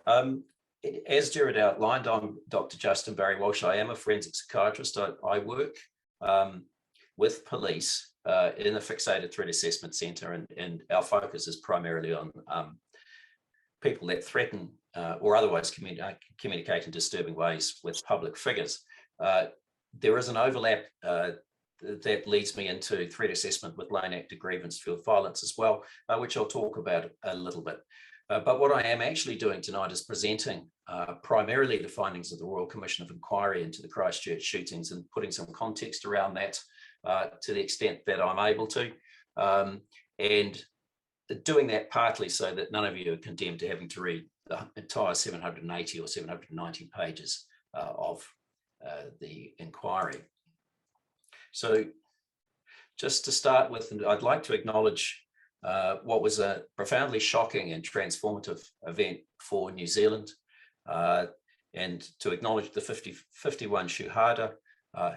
As Jared outlined, I'm Dr. Justin Barry-Walsh. I am a forensic psychiatrist. I work with police in the Fixated Threat Assessment Centre, and our focus is primarily on people that threaten or otherwise communicate in disturbing ways with public figures. There is an overlap that leads me into threat assessment with lone actor grievance field violence as well, which I'll talk about a little bit. But what I am actually doing tonight is presenting primarily the findings of the Royal Commission of Enquiry into the Christchurch shootings and putting some context around that to the extent that I'm able to. And doing that partly so that none of you are condemned to having to read the entire 780 or 790 pages of the inquiry. So just to start with, I'd like to acknowledge what was a profoundly shocking and transformative event for New Zealand, and to acknowledge the 51 Shuhada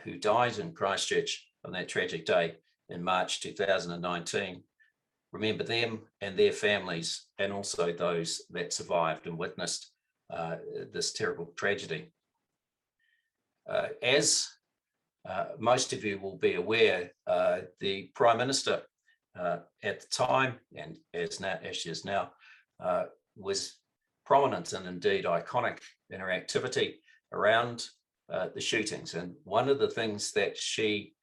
who died in Christchurch on that tragic day in March 2019. Remember them and their families, and also those that survived and witnessed this terrible tragedy. As most of you will be aware, the Prime Minister at the time, and as she is now, was prominent and indeed iconic in her activity around the shootings. And one of the things that she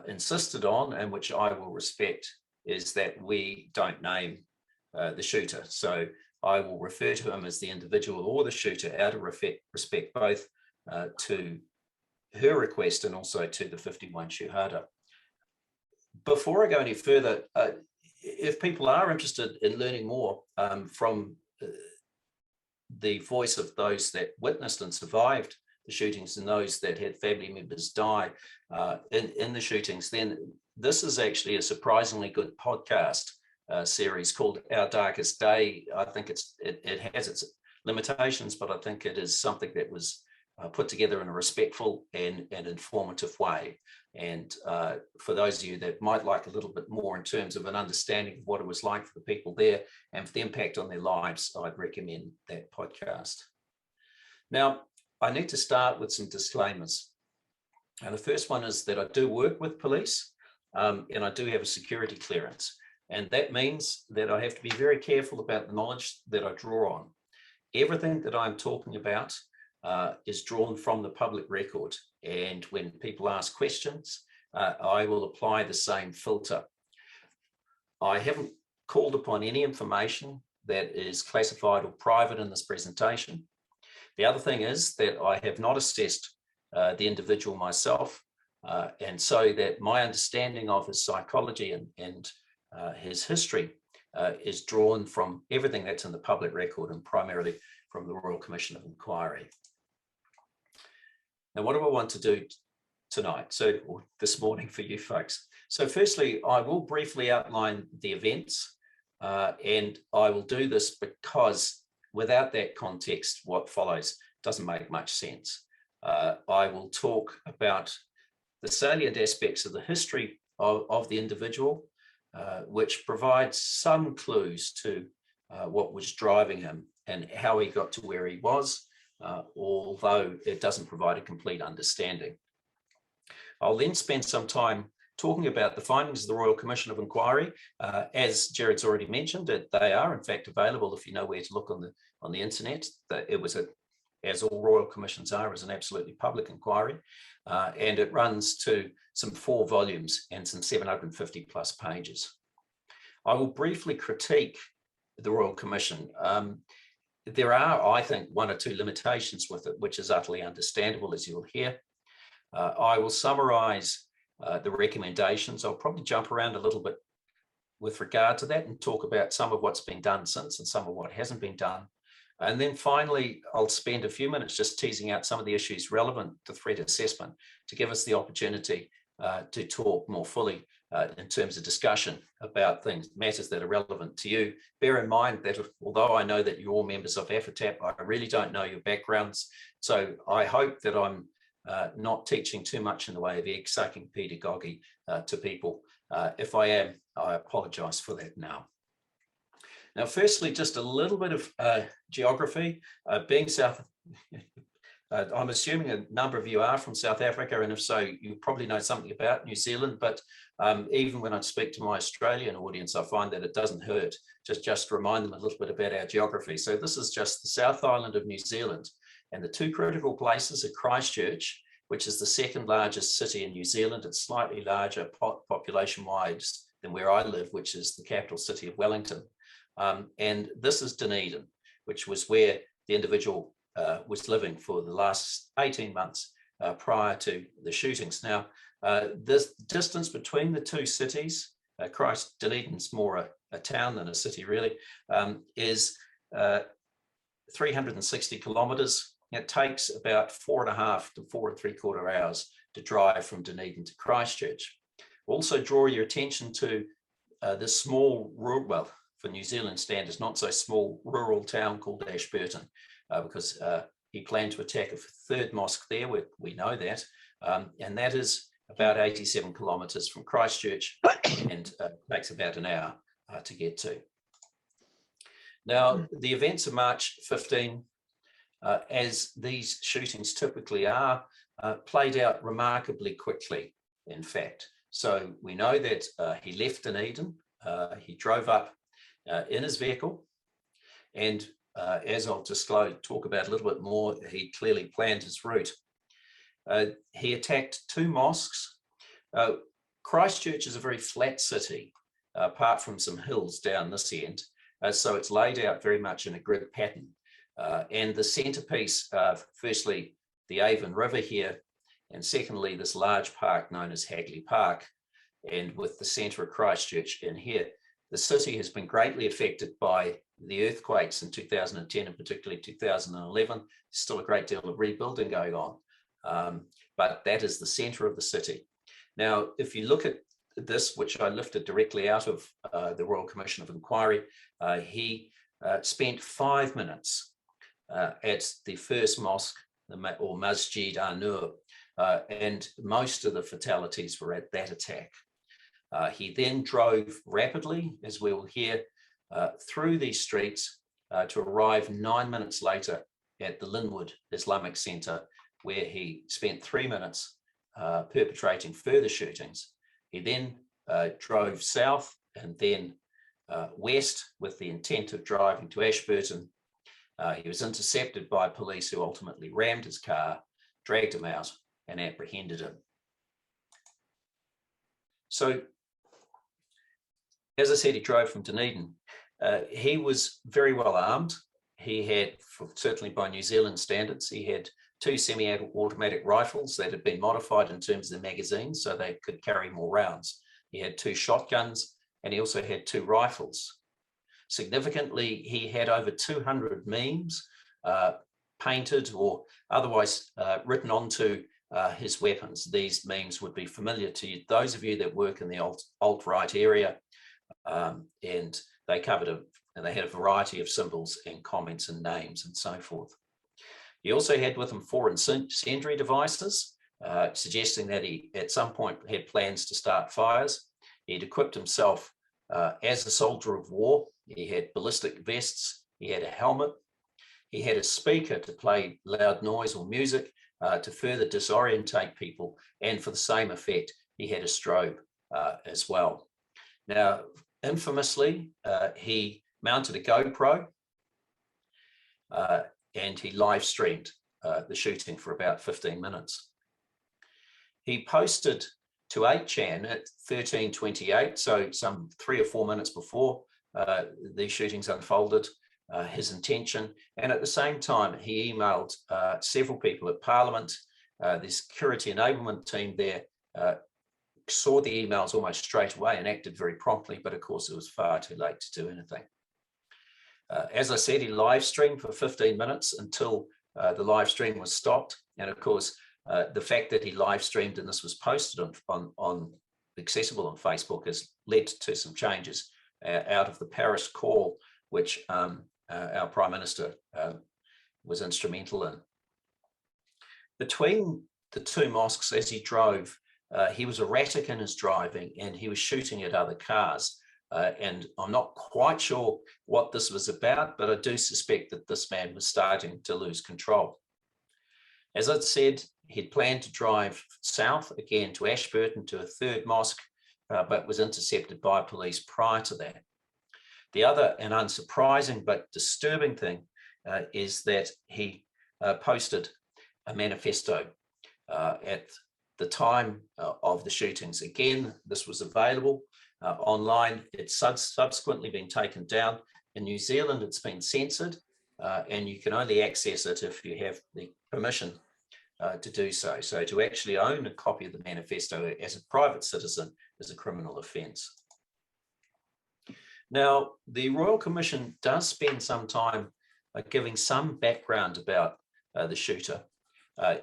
insisted on, and which I will respect, is that we don't name the shooter. So I will refer to him as the individual or the shooter out of respect both to her request and also to the 51 Shuhada. Before I go any further, if people are interested in learning more from the voice of those that witnessed and survived the shootings and those that had family members die in the shootings, then this is actually a surprisingly good podcast series called Our Darkest Day. I think it has its limitations, but I think it is something that was put together in a respectful and informative way. And for those of you that might like a little bit more in terms of an understanding of what it was like for the people there and for the impact on their lives, I'd recommend that podcast. Now, I need to start with some disclaimers. And the first one is that I do work with police, and I do have a security clearance. And that means that I have to be very careful about the knowledge that I draw on. Everything that I'm talking about is drawn from the public record. And when people ask questions, I will apply the same filter. I haven't called upon any information that is classified or private in this presentation. The other thing is that I have not assessed the individual myself, and so that my understanding of his psychology and his history is drawn from everything that's in the public record and primarily from the Royal Commission of Enquiry. Now, what do I want to do tonight, or this morning for you folks? So firstly, I will briefly outline the events, and I will do this because without that context, what follows doesn't make much sense. I will talk about the salient aspects of the history of the individual, which provides some clues to what was driving him and how he got to where he was, although it doesn't provide a complete understanding. I'll then spend some time talking about the findings of the Royal Commission of Enquiry. As Jared's already mentioned, they are in fact available if you know where to look on the internet. It was, as all Royal Commissions are, is an absolutely public inquiry, and it runs to some 4 volumes and some 750 plus pages. I will briefly critique the Royal Commission. There are, I think, 1 or 2 limitations with it, which is utterly understandable, as you'll hear. I will summarise the recommendations. I'll probably jump around a little bit with regard to that and talk about some of what's been done since and some of what hasn't been done. And then finally, I'll spend a few minutes just teasing out some of the issues relevant to threat assessment to give us the opportunity to talk more fully in terms of discussion about matters that are relevant to you. Bear in mind that although I know that you're all members of AfATAP, I really don't know your backgrounds. So I hope that I'm not teaching too much in the way of egg-sucking pedagogy to people. If I am, I apologise for that now. Now, firstly, just a little bit of geography. Being South, I'm assuming a number of you are from South Africa, and if so, you probably know something about New Zealand, but even when I speak to my Australian audience, I find that it doesn't hurt just remind them a little bit about our geography. So this is just the South Island of New Zealand, and the two critical places are Christchurch, which is the second largest city in New Zealand. It's slightly larger population-wise than where I live, which is the capital city of Wellington. And this is Dunedin, which was where the individual was living for the last 18 months prior to the shootings. Now, this distance between the two cities, Dunedin's more a town than a city really, is 360 kilometres. It takes about 4.5 to 4 3/4 hours to drive from Dunedin to Christchurch. Also draw your attention to this small rural, well, for New Zealand standards, not so small rural town called Ashburton, because he planned to attack a third mosque there, we know that, and that is about 87 kilometres from Christchurch and takes about an hour to get to. Now, the events of March 15, as these shootings typically are, played out remarkably quickly, in fact. So we know that he left Dunedin, he drove up in his vehicle, and as I'll talk about a little bit more, he clearly planned his route. He attacked two mosques. Christchurch is a very flat city, apart from some hills down this end, so it's laid out very much in a grid pattern. And the centrepiece, firstly, the Avon River here, and secondly, this large park known as Hagley Park, and with the centre of Christchurch in here. The city has been greatly affected by the earthquakes in 2010 and particularly 2011. There's still a great deal of rebuilding going on, but that is the centre of the city. Now, if you look at this, which I lifted directly out of the Royal Commission of Enquiry, he spent 5 minutes at the first mosque, or Masjid An-Nur, and most of the fatalities were at that attack. He then drove rapidly, as we will hear, through these streets to arrive 9 minutes later at the Linwood Islamic Centre, where he spent 3 minutes perpetrating further shootings. He then drove south and then west with the intent of driving to Ashburton. He was intercepted by police who ultimately rammed his car, dragged him out and apprehended him. So, as I said, he drove from Dunedin. He was very well armed. He had, certainly by New Zealand standards, he had 2 semi-automatic rifles that had been modified in terms of the magazines so they could carry more rounds. He had 2 shotguns, and he also had 2 rifles. Significantly, he had over 200 memes painted or otherwise written onto his weapons. These memes would be familiar to those of you that work in the alt-right area, and they covered and they had a variety of symbols and comments and names and so forth. He also had with him 4 incendiary devices, suggesting that he at some point had plans to start fires. He'd equipped himself as a soldier of war. He had ballistic vests, he had a helmet, he had a speaker to play loud noise or music to further disorientate people, and for the same effect, he had a strobe as well. Now, infamously, he mounted a GoPro and he live streamed the shooting for about 15 minutes. He posted to 8chan at 13:28, so some 3 or 4 minutes before these shootings unfolded, his intention, and at the same time he emailed several people at Parliament. The security enablement team there saw the emails almost straight away and acted very promptly, but of course it was far too late to do anything. As I said, he live streamed for 15 minutes until the live stream was stopped, and of course the fact that he live streamed and this was posted on accessible on Facebook has led to some changes out of the Paris call, which our Prime Minister was instrumental in. Between the 2 mosques, as he drove, he was erratic in his driving and he was shooting at other cars. And I'm not quite sure what this was about, but I do suspect that this man was starting to lose control. As I said, he'd planned to drive south again to Ashburton to a third mosque, but was intercepted by police prior to that. The other and unsurprising but disturbing thing is that he posted a manifesto at the time of the shootings. Again, this was available online. It's subsequently been taken down. In New Zealand, it's been censored, and you can only access it if you have the permission to do so. So to actually own a copy of the manifesto as a private citizen is a criminal offence. Now, the Royal Commission does spend some time giving some background about the shooter.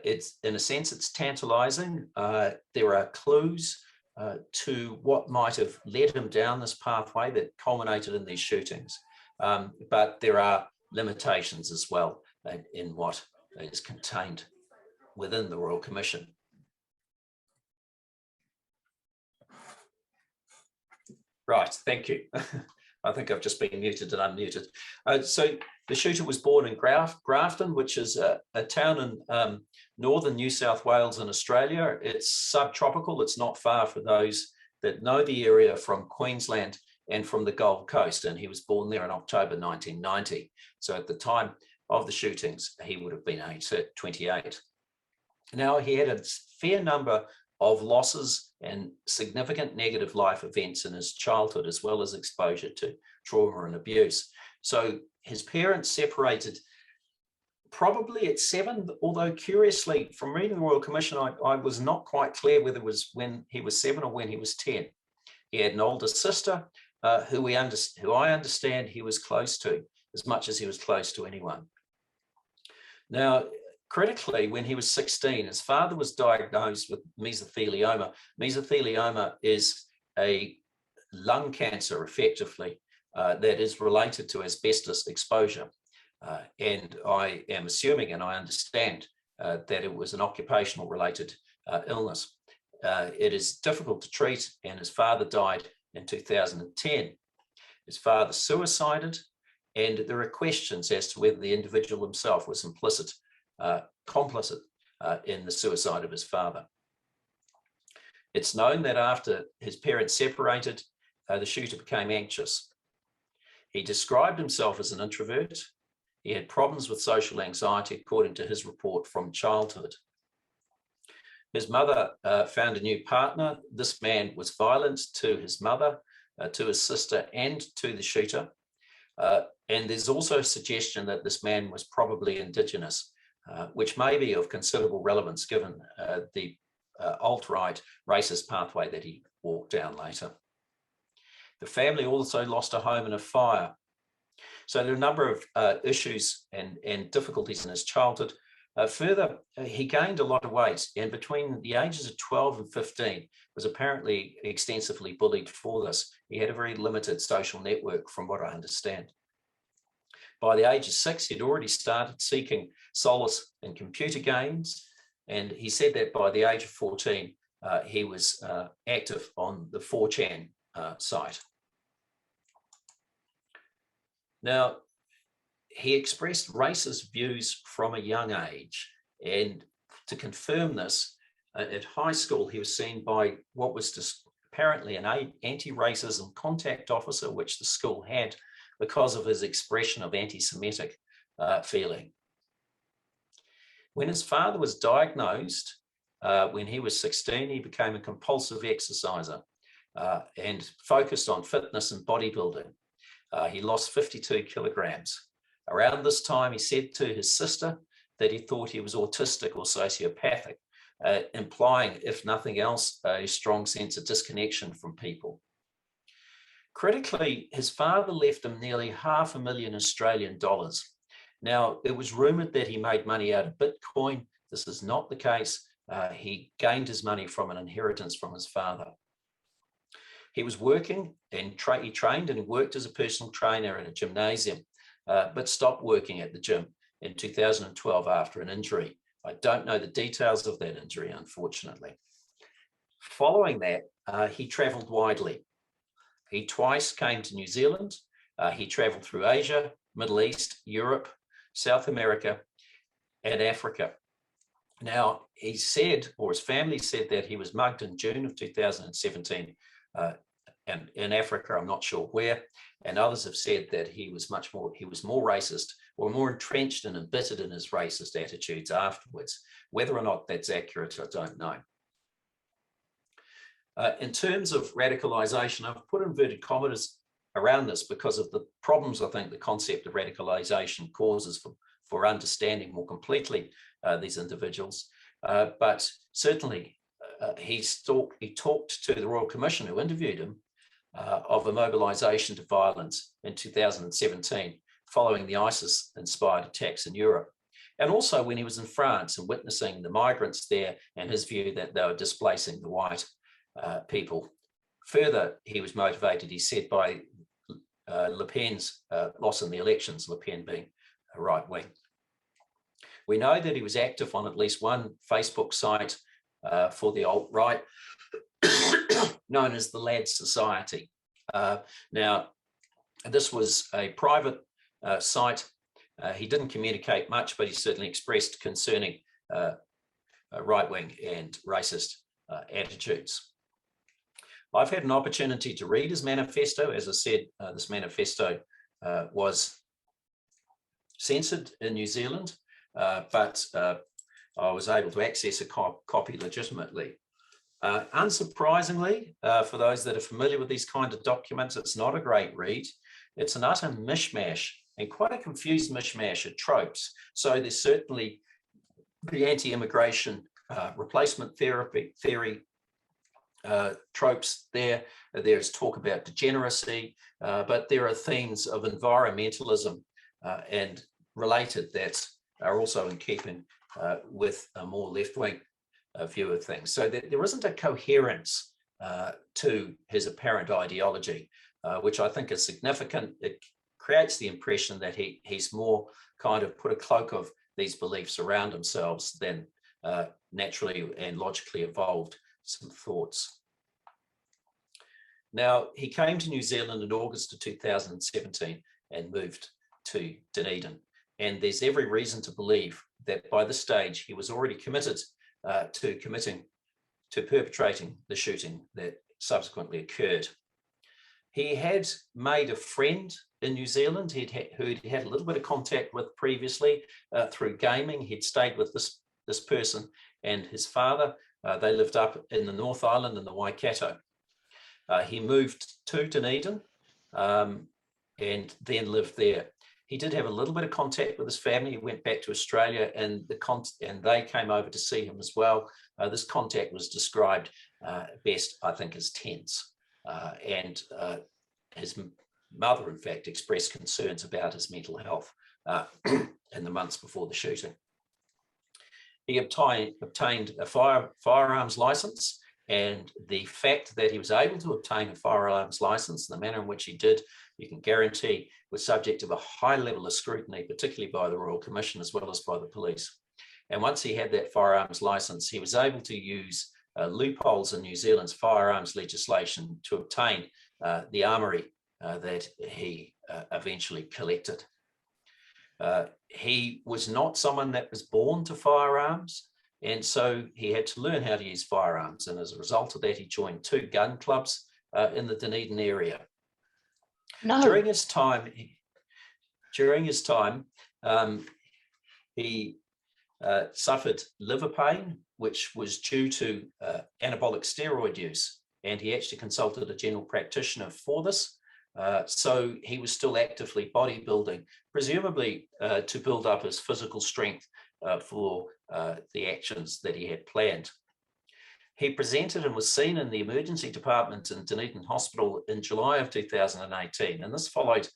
It's, in a sense, it's tantalising. There are clues to what might have led him down this pathway that culminated in these shootings. But there are limitations as well in what is contained within the Royal Commission. Right, thank you. I think I've just been muted and unmuted. So the shooter was born in Grafton, which is a town in northern New South Wales in Australia. It's subtropical. It's not far for those that know the area from Queensland and from the Gold Coast. And he was born there in October 1990. So at the time of the shootings, he would have been 28. Now, he had a fair number of losses and significant negative life events in his childhood, as well as exposure to trauma and abuse. So his parents separated probably at 7, although curiously, from reading the Royal Commission, I was not quite clear whether it was when he was 7 or when he was 10. He had an older sister who I understand he was close to, as much as he was close to anyone. Now, critically, when he was 16, his father was diagnosed with mesothelioma. Mesothelioma is a lung cancer, effectively, that is related to asbestos exposure. And I am assuming, and I understand, that it was an occupational related illness. It is difficult to treat, and his father died in 2010. His father suicided, and there are questions as to whether the individual himself was complicit in the suicide of his father. It's known that after his parents separated, the shooter became anxious. He described himself as an introvert. He had problems with social anxiety, according to his report from childhood. His mother found a new partner. This man was violent to his mother, to his sister, and to the shooter. And there's also a suggestion that this man was probably Indigenous, which may be of considerable relevance given the alt-right racist pathway that he walked down later. The family also lost a home in a fire. So there are a number of issues and difficulties in his childhood. Further, he gained a lot of weight, and between the ages of 12 and 15 was apparently extensively bullied for this. He had a very limited social network, from what I understand. By the age of 6, he'd already started seeking solace in computer games, and he said that by the age of 14, he was active on the 4chan site. Now, he expressed racist views from a young age, and to confirm this, at high school, he was seen by what was just apparently an anti-racism contact officer, which the school had, because of his expression of anti-Semitic feeling. When his father was diagnosed, when he was 16, he became a compulsive exerciser and focused on fitness and bodybuilding. He lost 52 kilograms. Around this time, he said to his sister that he thought he was autistic or sociopathic, implying, if nothing else, a strong sense of disconnection from people. Critically, his father left him nearly $500,000 Australian dollars. Now, it was rumoured that he made money out of Bitcoin. This is not the case. He gained his money from an inheritance from his father. He was working and he trained and worked as a personal trainer in a gymnasium, but stopped working at the gym in 2012 after an injury. I don't know the details of that injury, unfortunately. Following that, he travelled widely. He twice came to New Zealand. He travelled through Asia, Middle East, Europe, South America, and Africa. Now, he said, or his family said, that he was mugged in June of 2017, and in Africa, I'm not sure where. And others have said that he was more racist, or more entrenched and embittered in his racist attitudes afterwards. Whether or not that's accurate, I don't know. In terms of radicalisation, I've put inverted commas around this because of the problems I think the concept of radicalisation causes for understanding more completely these individuals. But certainly he talked to the Royal Commission, who interviewed him, of a mobilisation to violence in 2017 following the ISIS-inspired attacks in Europe. And also when he was in France and witnessing the migrants there and his view that they were displacing the white people. Further, he was motivated, he said, by Le Pen's loss in the elections, Le Pen being a right wing. We know that he was active on at least one Facebook site for the alt-right, known as the Lad Society. Now, this was a private site. He didn't communicate much, but he certainly expressed concerning right-wing and racist attitudes. I've had an opportunity to read his manifesto. As I said, this manifesto was censored in New Zealand, but I was able to access a copy legitimately. Unsurprisingly, for those that are familiar with these kind of documents, it's not a great read. It's an utter mishmash, and quite a confused mishmash of tropes. So there's certainly the anti-immigration replacement theory tropes there. There's talk about degeneracy, but there are themes of environmentalism and related that are also in keeping with a more left-wing view of things. So there isn't a coherence to his apparent ideology, which I think is significant. It creates the impression that he's more kind of put a cloak of these beliefs around themselves than naturally and logically evolved some thoughts. Now, he came to New Zealand in August of 2017 and moved to Dunedin. And there's every reason to believe that by this stage, he was already committed to perpetrating the shooting that subsequently occurred. He had made a friend in New Zealand who he'd had a little bit of contact with previously through gaming. He'd stayed with this person and his father. They lived up in the North Island in the Waikato. He moved to Dunedin and then lived there. He did have a little bit of contact with his family. He went back to Australia and they came over to see him as well. This contact was described best, I think, as tense. And his mother, in fact, expressed concerns about his mental health in the months before the shooting. He obtained a firearms license, and the fact that he was able to obtain a firearms license in the manner in which he did, you can guarantee, was subject to a high level of scrutiny, particularly by the Royal Commission as well as by the police. And once he had that firearms license, he was able to use loopholes in New Zealand's firearms legislation to obtain the armoury that he eventually collected. He was not someone that was born to firearms, and so he had to learn how to use firearms. And as a result of that, he joined 2 gun clubs in the Dunedin area. No. During his time, he suffered liver pain, which was due to anabolic steroid use, and he actually consulted a general practitioner for this. So he was still actively bodybuilding, presumably to build up his physical strength for the actions that he had planned. He presented and was seen in the emergency department in Dunedin Hospital in July of 2018, and this followed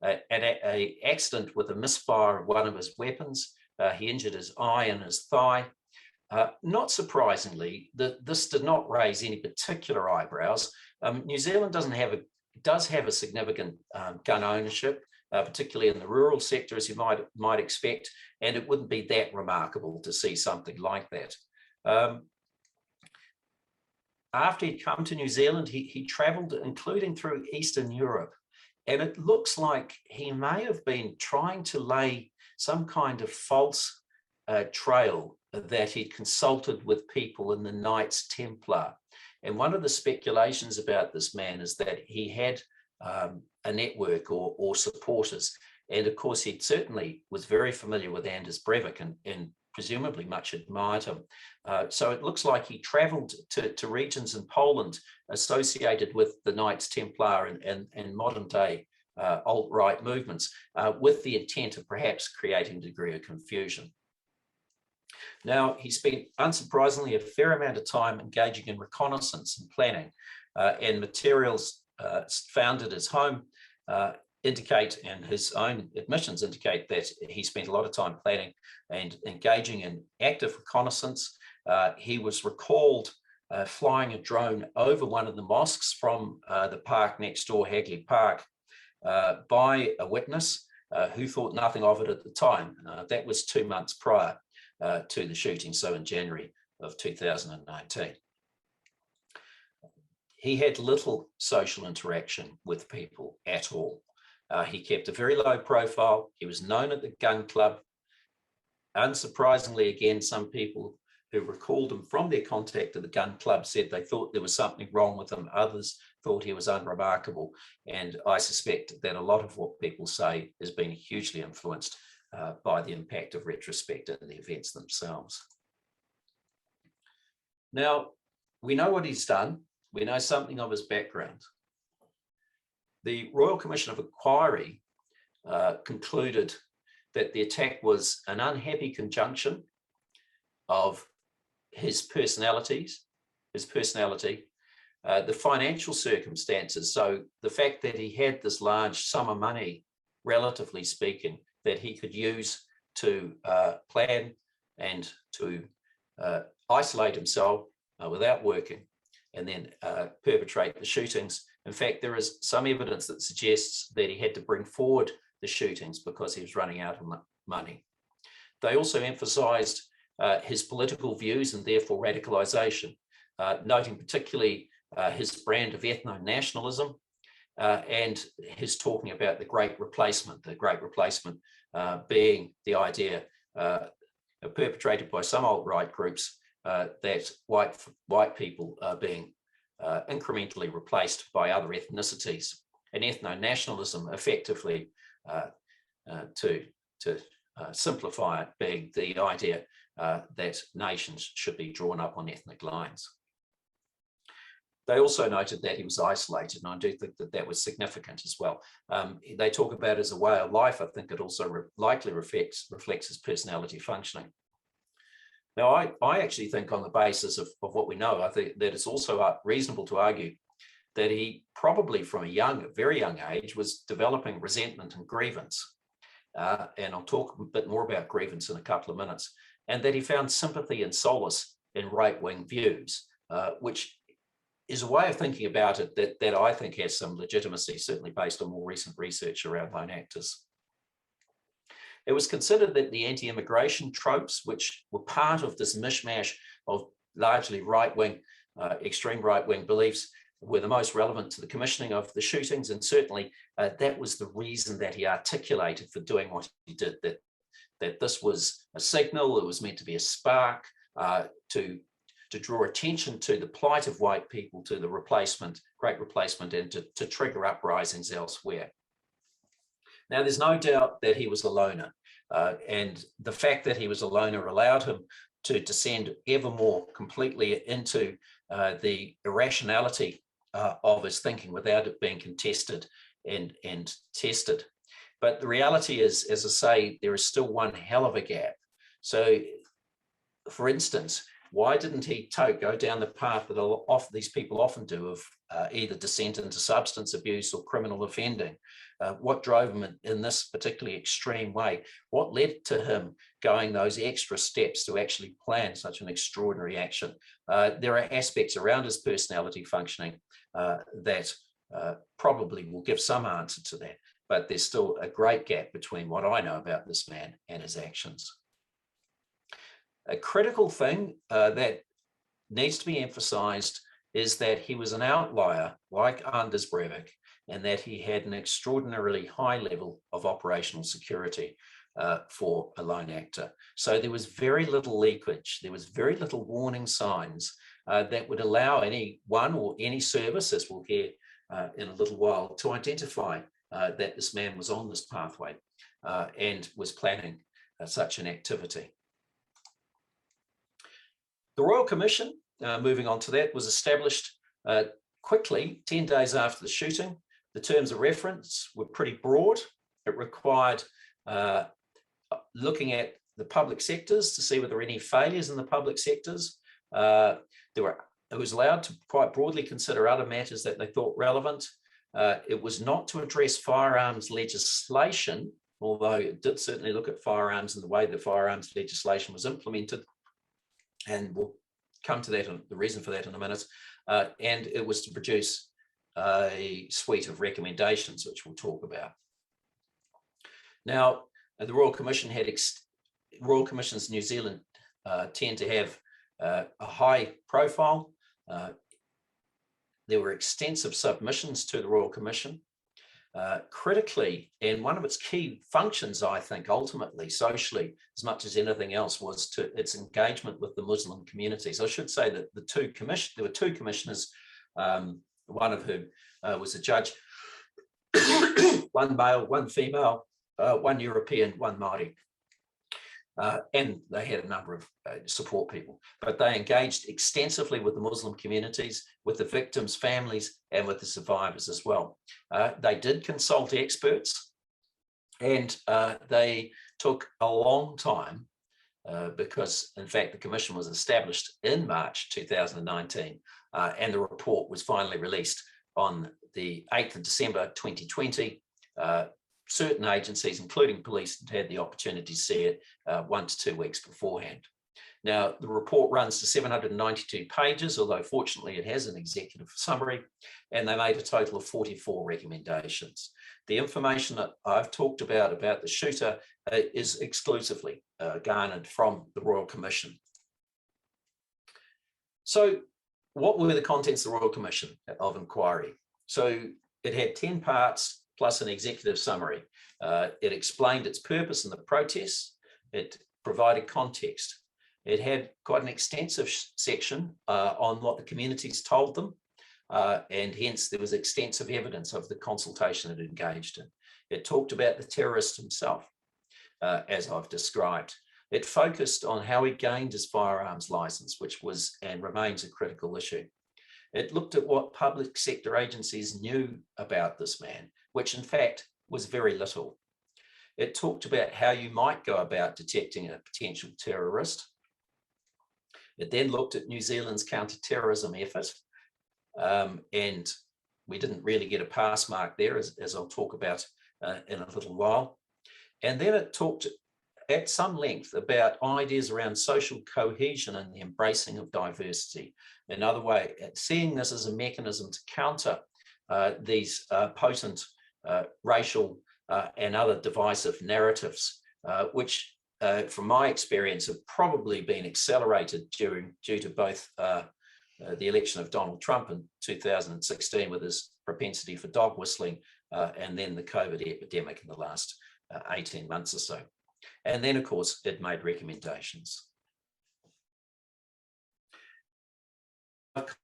an accident with a misfire of one of his weapons. He injured his eye and his thigh. Not surprisingly, this did not raise any particular eyebrows. New Zealand does have a significant gun ownership, particularly in the rural sector, as you might expect, and it wouldn't be that remarkable to see something like that. after he'd come to New Zealand, he travelled, including through Eastern Europe. And it looks like he may have been trying to lay some kind of false trail that he'd consulted with people in the Knights Templar. And one of the speculations about this man is that he had a network or supporters. And of course, he certainly was very familiar with Anders Breivik and presumably much admired him. So it looks like he travelled to regions in Poland associated with the Knights Templar and modern day alt-right movements with the intent of perhaps creating a degree of confusion. Now, he spent, unsurprisingly, a fair amount of time engaging in reconnaissance and planning, and materials found at his home indicate, and his own admissions indicate, that he spent a lot of time planning and engaging in active reconnaissance. He was recalled flying a drone over one of the mosques from the park next door, Hagley Park, by a witness who thought nothing of it at the time. That was 2 months prior to the shooting, so in January of 2019. He had little social interaction with people at all. He kept a very low profile. He was known at the gun club. Unsurprisingly, again, some people who recalled him from their contact at the gun club said they thought there was something wrong with him. Others thought he was unremarkable. And I suspect that a lot of what people say has been hugely influenced by the impact of retrospect and the events themselves. Now, we know what he's done. We know something of his background. The Royal Commission of Enquiry concluded that the attack was an unhappy conjunction of his personality, the financial circumstances. So the fact that he had this large sum of money, relatively speaking, that he could use to plan and to isolate himself without working, and then perpetrate the shootings. In fact, there is some evidence that suggests that he had to bring forward the shootings because he was running out of money. They also emphasised his political views and therefore radicalisation, noting particularly his brand of ethno-nationalism and his talking about the Great Replacement being the idea perpetrated by some alt-right groups that white people are being incrementally replaced by other ethnicities. And ethno-nationalism, effectively, to simplify it, being the idea that nations should be drawn up on ethnic lines. They also noted that he was isolated, and I do think that that was significant as well. They talk about it as a way of life. I think it also likely reflects his personality functioning. Now, I actually think, on the basis of what we know, I think that it's also reasonable to argue that he probably from a very young age was developing resentment and grievance. And I'll talk a bit more about grievance in a couple of minutes, and that he found sympathy and solace in right-wing views, which is a way of thinking about it that I think has some legitimacy, certainly based on more recent research around lone actors. It was considered that the anti-immigration tropes, which were part of this mishmash of largely right-wing, extreme right-wing beliefs, were the most relevant to the commissioning of the shootings. And certainly that was the reason that he articulated for doing what he did, that this was a signal, it was meant to be a spark to draw attention to the plight of white people, to the Great Replacement, and to trigger uprisings elsewhere. Now, there's no doubt that he was a loner, and the fact that he was a loner allowed him to descend ever more completely into the irrationality of his thinking without it being contested and tested. But the reality is, as I say, there is still one hell of a gap. So, for instance, why didn't he go down the path that these people often do of either descent into substance abuse or criminal offending? What drove him in this particularly extreme way? What led to him going those extra steps to actually plan such an extraordinary action? There are aspects around his personality functioning that probably will give some answer to that, but there's still a great gap between what I know about this man and his actions. A critical thing that needs to be emphasised is that he was an outlier like Anders Breivik, and that he had an extraordinarily high level of operational security for a lone actor. So there was very little leakage, there was very little warning signs that would allow anyone or any service, as we'll hear in a little while, to identify that this man was on this pathway and was planning such an activity. The Royal Commission, moving on to that, was established quickly, 10 days after the shooting. The terms of reference were pretty broad. It required looking at the public sectors to see whether there were any failures in the public sectors. It was allowed to quite broadly consider other matters that they thought relevant. It was not to address firearms legislation, although it did certainly look at firearms and the way the firearms legislation was implemented. And we'll come to that, the reason for that in a minute. And it was to produce a suite of recommendations, which we'll talk about. Now, the Royal Commission Royal Commissions New Zealand tend to have a high profile. There were extensive submissions to the Royal Commission. Critically, and one of its key functions, I think, ultimately, socially, as much as anything else, was to its engagement with the Muslim communities. I should say that there were two commissioners, one of whom was a judge, one male, one female, one European, one Māori. And they had a number of support people, but they engaged extensively with the Muslim communities, with the victims' families, and with the survivors as well. They did consult experts, and they took a long time because, in fact, the commission was established in March 2019, and the report was finally released on the 8th of December 2020. Certain agencies, including police, had the opportunity to see it 1 to 2 weeks beforehand. Now, the report runs to 792 pages, although fortunately it has an executive summary, and they made a total of 44 recommendations. The information that I've talked about the shooter is exclusively garnered from the Royal Commission. So what were the contents of the Royal Commission of Enquiry? So it had 10 parts, plus an executive summary. It explained its purpose in the protests. It provided context. It had quite an extensive section on what the communities told them, and hence there was extensive evidence of the consultation it engaged in. It talked about the terrorist himself, as I've described. It focused on how he gained his firearms license, which was and remains a critical issue. It looked at what public sector agencies knew about this man, which in fact was very little. It talked about how you might go about detecting a potential terrorist. It then looked at New Zealand's counter-terrorism effort, and we didn't really get a pass mark there, as I'll talk about in a little while. And then it talked at some length about ideas around social cohesion and the embracing of diversity. Another way, seeing this as a mechanism to counter these potent racial and other divisive narratives, which from my experience have probably been accelerated due to both the election of Donald Trump in 2016 with his propensity for dog whistling, and then the COVID epidemic in the last 18 months or so. And then, of course, it made recommendations. I've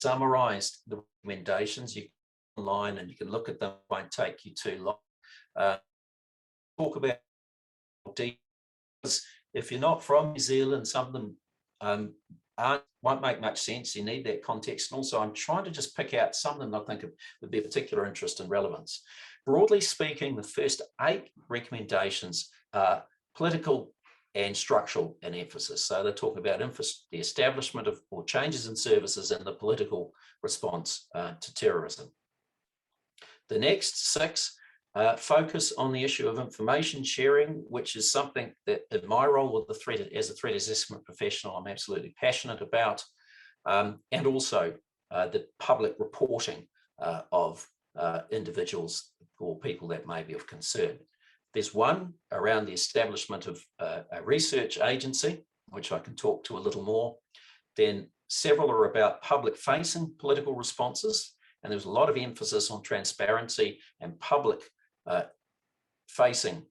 summarized the recommendations. You can online and you can look at them. It won't take you too long. Talk about details. If you're not from New Zealand, some of them won't make much sense. You need that context. And also, I'm trying to just pick out some of them I think would be of particular interest and relevance. Broadly speaking, the first 8 recommendations are political and structural in emphasis. So they're talking about the establishment of or changes in services and the political response to terrorism. The next 6 focus on the issue of information sharing, which is something that in my role with as a threat assessment professional, I'm absolutely passionate about, and also the public reporting of individuals or people that may be of concern. There's one around the establishment of a research agency, which I can talk to a little more. Then several are about public-facing political responses, and there's a lot of emphasis on transparency and public-facing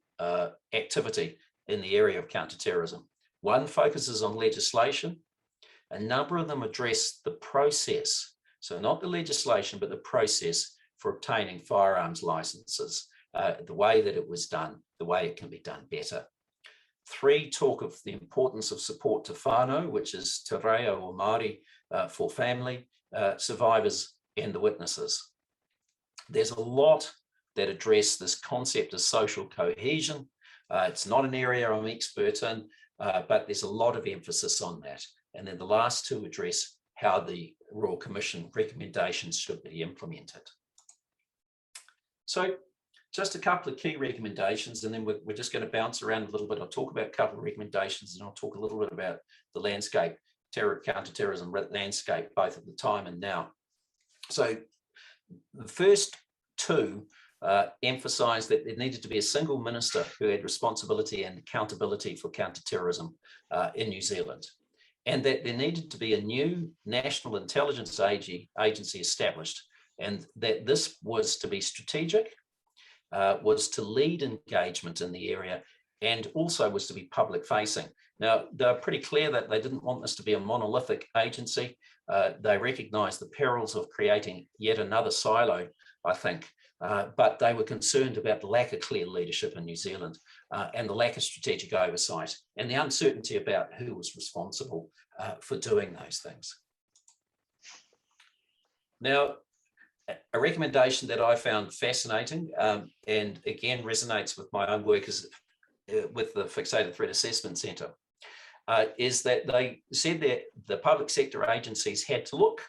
activity in the area of counterterrorism. One focuses on legislation. A number of them address the process, so not the legislation, but the process for obtaining firearms licenses, the way that it was done, the way it can be done better. 3 talk of the importance of support to whānau, which is te reo or Māori for family survivors and the witnesses. There's a lot that address this concept of social cohesion. It's not an area I'm expert in, but there's a lot of emphasis on that. And then the last 2 address how the Royal Commission recommendations should be implemented. So just a couple of key recommendations, and then we're just going to bounce around a little bit. I'll talk about a couple of recommendations, and I'll talk a little bit about the landscape, counterterrorism landscape, both at the time and now. So the first 2 emphasised that there needed to be a single minister who had responsibility and accountability for counterterrorism in New Zealand, and that there needed to be a new national intelligence agency established, and that this was to be strategic, was to lead engagement in the area, and also was to be public facing. Now, they're pretty clear that they didn't want this to be a monolithic agency. They recognised the perils of creating yet another silo, I think, but they were concerned about the lack of clear leadership in New Zealand and the lack of strategic oversight and the uncertainty about who was responsible for doing those things. Now, a recommendation that I found fascinating and again resonates with my own work is with the Fixated Threat Assessment Centre, is that they said that the public sector agencies had to look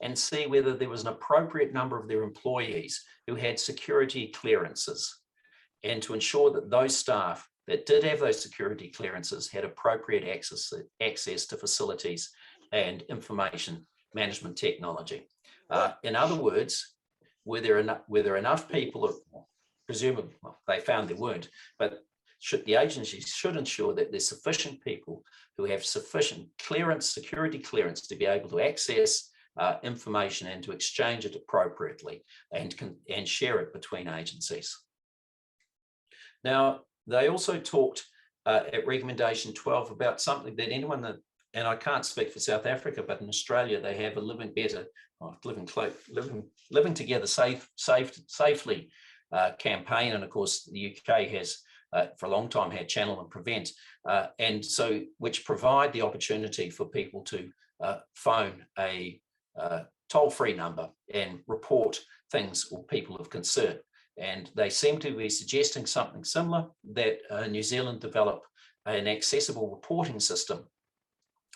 and see whether there was an appropriate number of their employees who had security clearances, and to ensure that those staff that did have those security clearances had appropriate access to facilities and information management technology. In other words, were there enough people, presumably well, they found there weren't, but the agencies should ensure that there's sufficient people who have sufficient clearance, security clearance, to be able to access information and to exchange it appropriately and share it between agencies. Now, they also talked at recommendation 12 about something that anyone that, and I can't speak for South Africa, but in Australia they have a living together safely campaign, and of course the UK has for a long time had Channel and Prevent, and so which provide the opportunity for people to phone a toll-free number and report things or people of concern. And they seem to be suggesting something similar, that New Zealand develop an accessible reporting system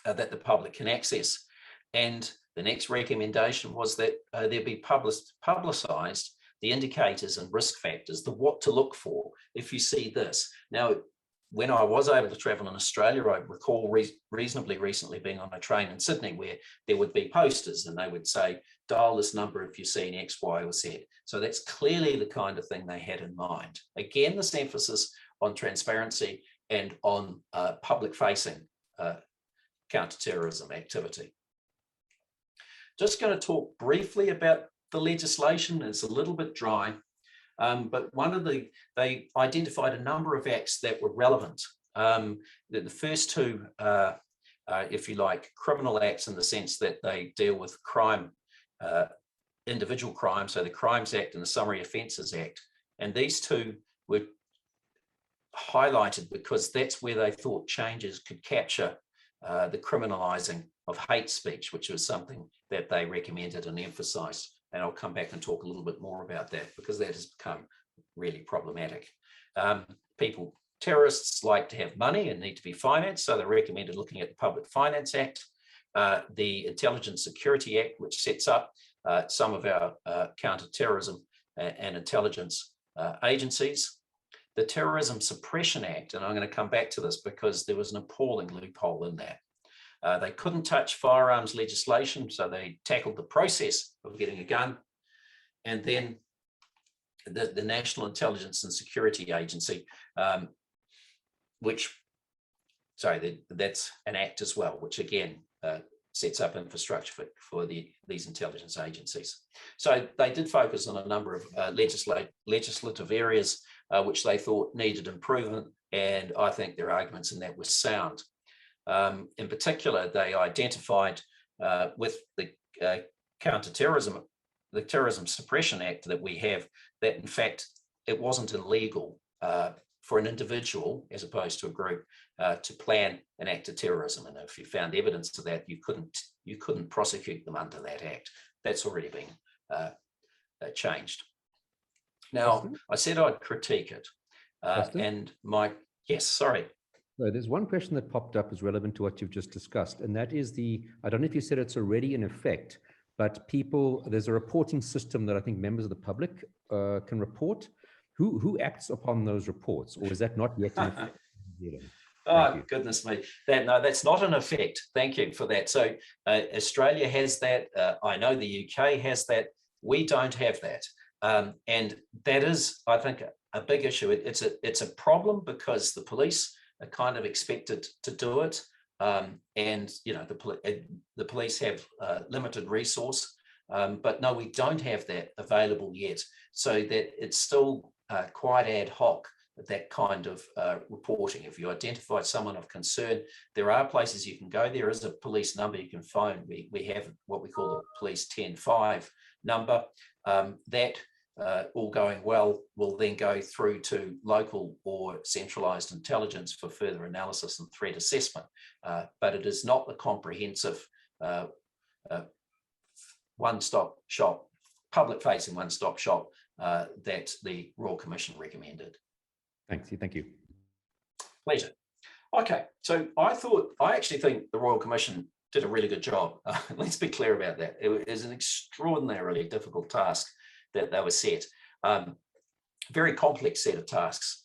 that the public can access. And the next recommendation was that there be publicised the indicators and risk factors, the what to look for if you see this. Now, when I was able to travel in Australia, I recall reasonably recently being on a train in Sydney where there would be posters and they would say, dial this number if you've seen X, Y, or Z. So that's clearly the kind of thing they had in mind. Again, this emphasis on transparency and on public-facing counterterrorism activity. Just going to talk briefly about the legislation. It's a little bit dry. But they identified a number of acts that were relevant. The first 2, if you like, criminal acts in the sense that they deal with crime, individual crime, so the Crimes Act and the Summary Offences Act. And these 2 were highlighted because that's where they thought changes could capture the criminalising of hate speech, which was something that they recommended and emphasised. And I'll come back and talk a little bit more about that because that has become really problematic. Terrorists like to have money and need to be financed, so they recommended looking at the Public Finance Act, the Intelligence Security Act, which sets up some of our counter-terrorism and intelligence agencies, the Terrorism Suppression Act, and I'm going to come back to this because there was an appalling loophole in that. They couldn't touch firearms legislation, so they tackled the process of getting a gun. And then the National Intelligence and Security Agency, that's an act as well, which again sets up infrastructure for these intelligence agencies. So they did focus on a number of legislative areas which they thought needed improvement, and I think their arguments in that were sound. In particular, they identified with the Terrorism Suppression Act that we have, that in fact it wasn't illegal for an individual, as opposed to a group, to plan an act of terrorism. And if you found evidence of that, you couldn't prosecute them under that act. That's already been changed. Now, I said I'd critique it, and yes, sorry. So there's one question that popped up as relevant to what you've just discussed, and that is I don't know if you said it's already in effect, but there's a reporting system that I think members of the public can report. Who acts upon those reports, or is that not yet in effect? Oh, goodness me. That's not in effect. Thank you for that. So Australia has that. I know the UK has that. We don't have that. And that is, I think, a big issue. It's a problem because the police are kind of expected to do it. And, you know, the police have limited resource. But no, we don't have that available yet. So that it's still quite ad hoc, that kind of reporting. If you identify someone of concern, there are places you can go. There is a police number you can phone. We have what we call the police 10-5 number. That, all going well, will then go through to local or centralised intelligence for further analysis and threat assessment. But it is not the comprehensive one-stop shop, public-facing one-stop shop that the Royal Commission recommended. Thank you. Pleasure. Okay, so I actually think the Royal Commission did a really good job. Let's be clear about that. It was an extraordinarily difficult task that they were set. Very complex set of tasks.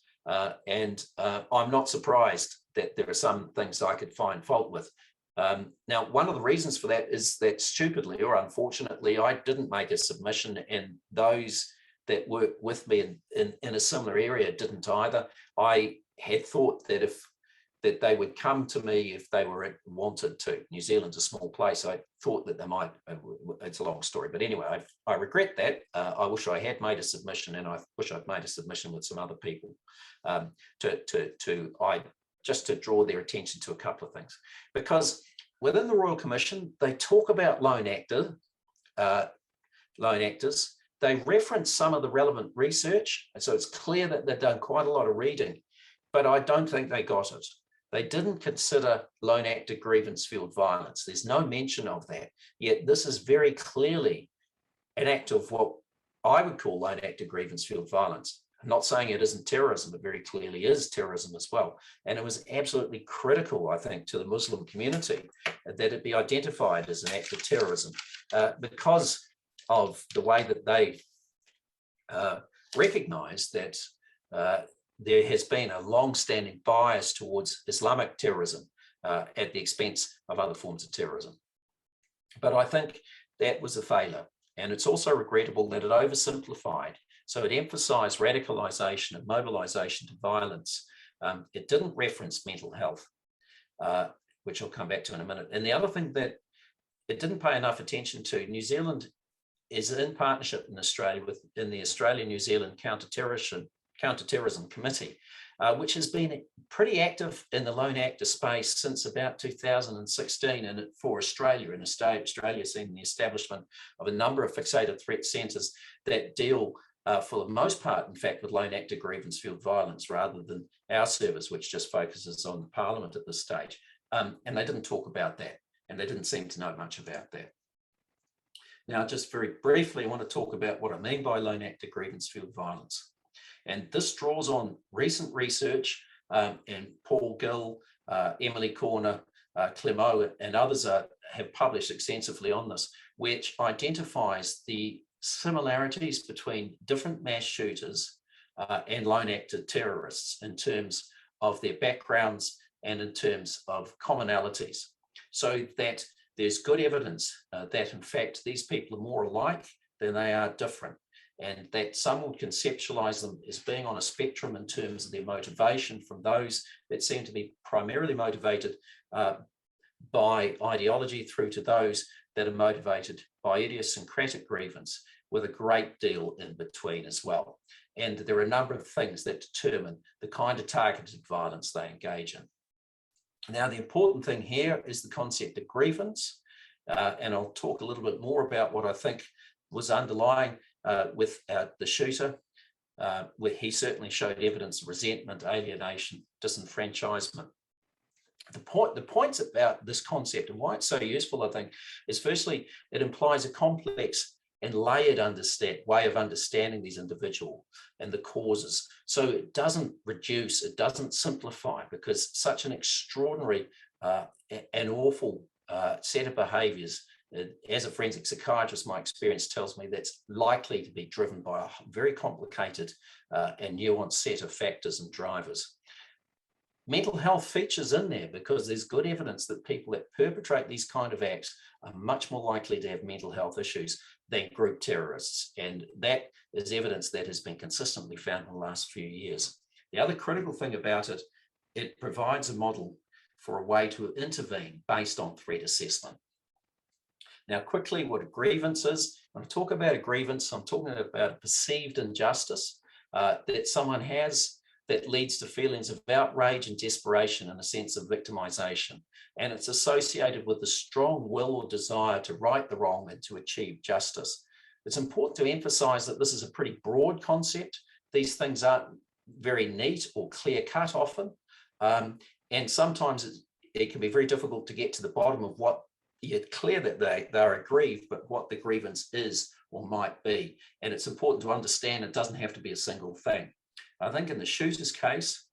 And I'm not surprised that there are some things I could find fault with. Now, one of the reasons for that is that stupidly or unfortunately, I didn't make a submission, and those that worked with me in a similar area didn't either. I had thought that that they would come to me if they wanted to. New Zealand's a small place. I thought that they might. It's a long story, but anyway, I regret that. I wish I had made a submission, and I wish I'd made a submission with some other people just to draw their attention to a couple of things. Because within the Royal Commission, they talk about lone actors. They reference some of the relevant research, and so it's clear that they've done quite a lot of reading, but I don't think they got it. They didn't consider lone actor grievance field violence. There's no mention of that, yet this is very clearly an act of what I would call lone actor grievance field violence. I'm not saying it isn't terrorism, but very clearly is terrorism as well. And it was absolutely critical, I think, to the Muslim community that it be identified as an act of terrorism because of the way that they recognize that there has been a long-standing bias towards Islamic terrorism at the expense of other forms of terrorism. But I think that was a failure. And it's also regrettable that it oversimplified. So it emphasized radicalization and mobilization to violence. It didn't reference mental health, which I'll come back to in a minute. And the other thing that it didn't pay enough attention to, New Zealand is in partnership in Australia in the Australia-New Zealand Counterterrorism Committee, which has been pretty active in the lone actor space since about 2016, and for Australia. In Australia has seen the establishment of a number of fixated threat centres that deal, for the most part, in fact, with lone actor grievance field violence, rather than our service, which just focuses on the Parliament at this stage. And they didn't talk about that, and they didn't seem to know much about that. Now, just very briefly, I want to talk about what I mean by lone actor grievance field violence. And this draws on recent research, and Paul Gill, Emily Corner, Clemo, and others have published extensively on this, which identifies the similarities between different mass shooters and lone actor terrorists in terms of their backgrounds and in terms of commonalities. So that there's good evidence that, in fact, these people are more alike than they are different, and that some would conceptualize them as being on a spectrum in terms of their motivation, from those that seem to be primarily motivated by ideology through to those that are motivated by idiosyncratic grievance, with a great deal in between as well. And there are a number of things that determine the kind of targeted violence they engage in. Now, the important thing here is the concept of grievance, and I'll talk a little bit more about what I think was underlying with the shooter, where he certainly showed evidence of resentment, alienation, disenfranchisement. The points about this concept and why it's so useful, I think, is firstly, it implies a complex and layered way of understanding these individuals and the causes. So it doesn't reduce, it doesn't simplify, because such an extraordinary and awful set of behaviours, as a forensic psychiatrist, my experience tells me that's likely to be driven by a very complicated and nuanced set of factors and drivers. Mental health features in there because there's good evidence that people that perpetrate these kind of acts are much more likely to have mental health issues than group terrorists. And that is evidence that has been consistently found in the last few years. The other critical thing about it, it provides a model for a way to intervene based on threat assessment. Now, quickly, what a grievance is. When I talk about a grievance, I'm talking about a perceived injustice that someone has that leads to feelings of outrage and desperation and a sense of victimization. And it's associated with a strong will or desire to right the wrong and to achieve justice. It's important to emphasize that this is a pretty broad concept. These things aren't very neat or clear cut often. And sometimes it can be very difficult to get to the bottom of what you're clear that they are aggrieved, but what the grievance is or might be. And it's important to understand it doesn't have to be a single thing. I think in the shooter's case,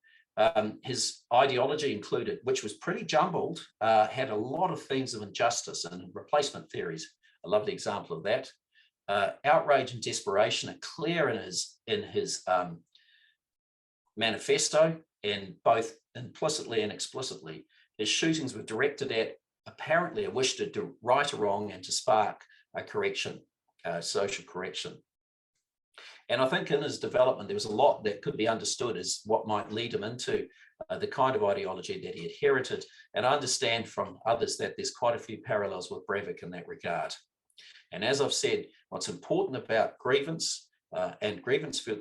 his ideology included, which was pretty jumbled, had a lot of themes of injustice and replacement theories. A lovely example of that. Outrage and desperation are clear in his manifesto, and both implicitly and explicitly. His shootings were directed at apparently a wish to right a wrong and to spark a correction, social correction. And I think in his development, there was a lot that could be understood as what might lead him into the kind of ideology that he inherited. And I understand from others that there's quite a few parallels with Breivik in that regard. And as I've said, what's important about grievance and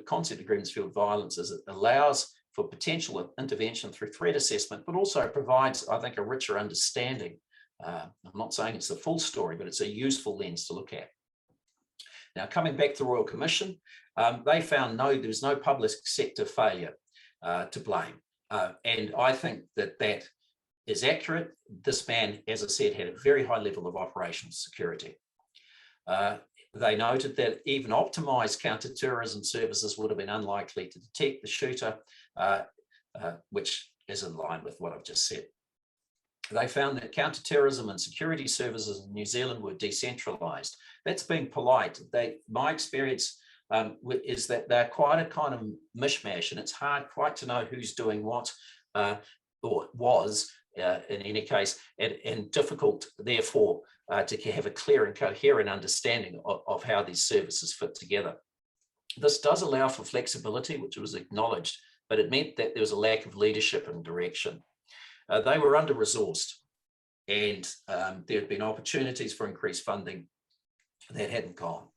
concept of grievance-fueled violence is it allows for potential intervention through threat assessment, but also provides, I think, a richer understanding. I'm not saying it's the full story, but it's a useful lens to look at. Now, coming back to the Royal Commission, they found there was no public sector failure to blame. And I think that that is accurate. This man, as I said, had a very high level of operational security. They noted that even optimized counter-terrorism services would have been unlikely to detect the shooter, which is in line with what I've just said. They found that counter-terrorism and security services in New Zealand were decentralised. That's being polite. My experience is that they're quite a kind of mishmash, and it's hard quite to know who's doing what, or was in any case, and difficult, therefore, to have a clear and coherent understanding of how these services fit together. This does allow for flexibility, which was acknowledged, but it meant that there was a lack of leadership and direction. They were under-resourced, and there had been opportunities for increased funding that hadn't gone.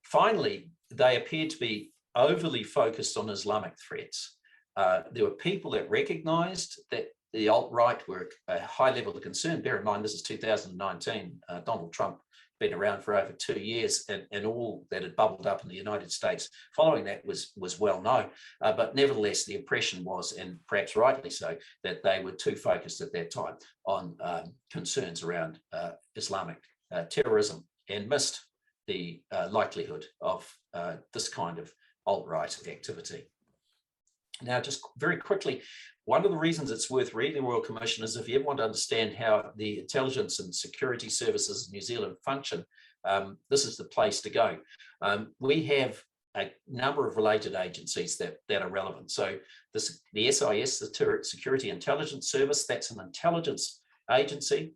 Finally, they appeared to be overly focused on Islamic threats. There were people that recognised that the alt-right were a high level of concern. Bear in mind, this is 2019. Donald Trump been around for over 2 years, and all that had bubbled up in the United States following that was well known. But nevertheless, the impression was, and perhaps rightly so, that they were too focused at that time on concerns around Islamic terrorism and missed the likelihood of this kind of alt-right activity. Now, just very quickly, one of the reasons it's worth reading the Royal Commission is if you ever want to understand how the intelligence and security services in New Zealand function, this is the place to go. We have a number of related agencies that are relevant. So the SIS, the Security Intelligence Service, that's an intelligence agency.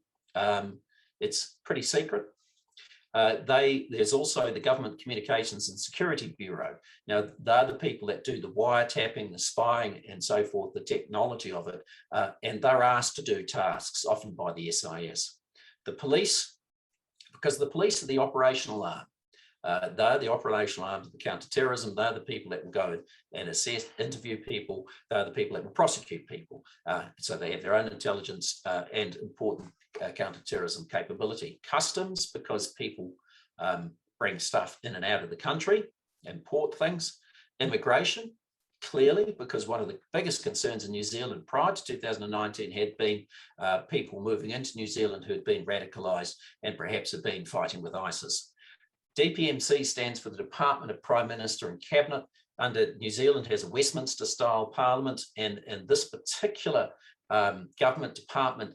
It's pretty secret. There's also the Government Communications and Security Bureau. Now, they're the people that do the wiretapping, the spying, and so forth, the technology of it, and they're asked to do tasks, often by the SIS. The police, because the police are the operational arm. They're the operational arm of the counter-terrorism. They're the people that will go and assess, interview people. They're the people that will prosecute people. So they have their own intelligence and important counter-terrorism capability. Customs, because people bring stuff in and out of the country, import things. Immigration, clearly, because one of the biggest concerns in New Zealand prior to 2019 had been people moving into New Zealand who had been radicalised and perhaps had been fighting with ISIS. DPMC stands for the Department of Prime Minister and Cabinet. Under New Zealand has a Westminster-style parliament, and this particular government department,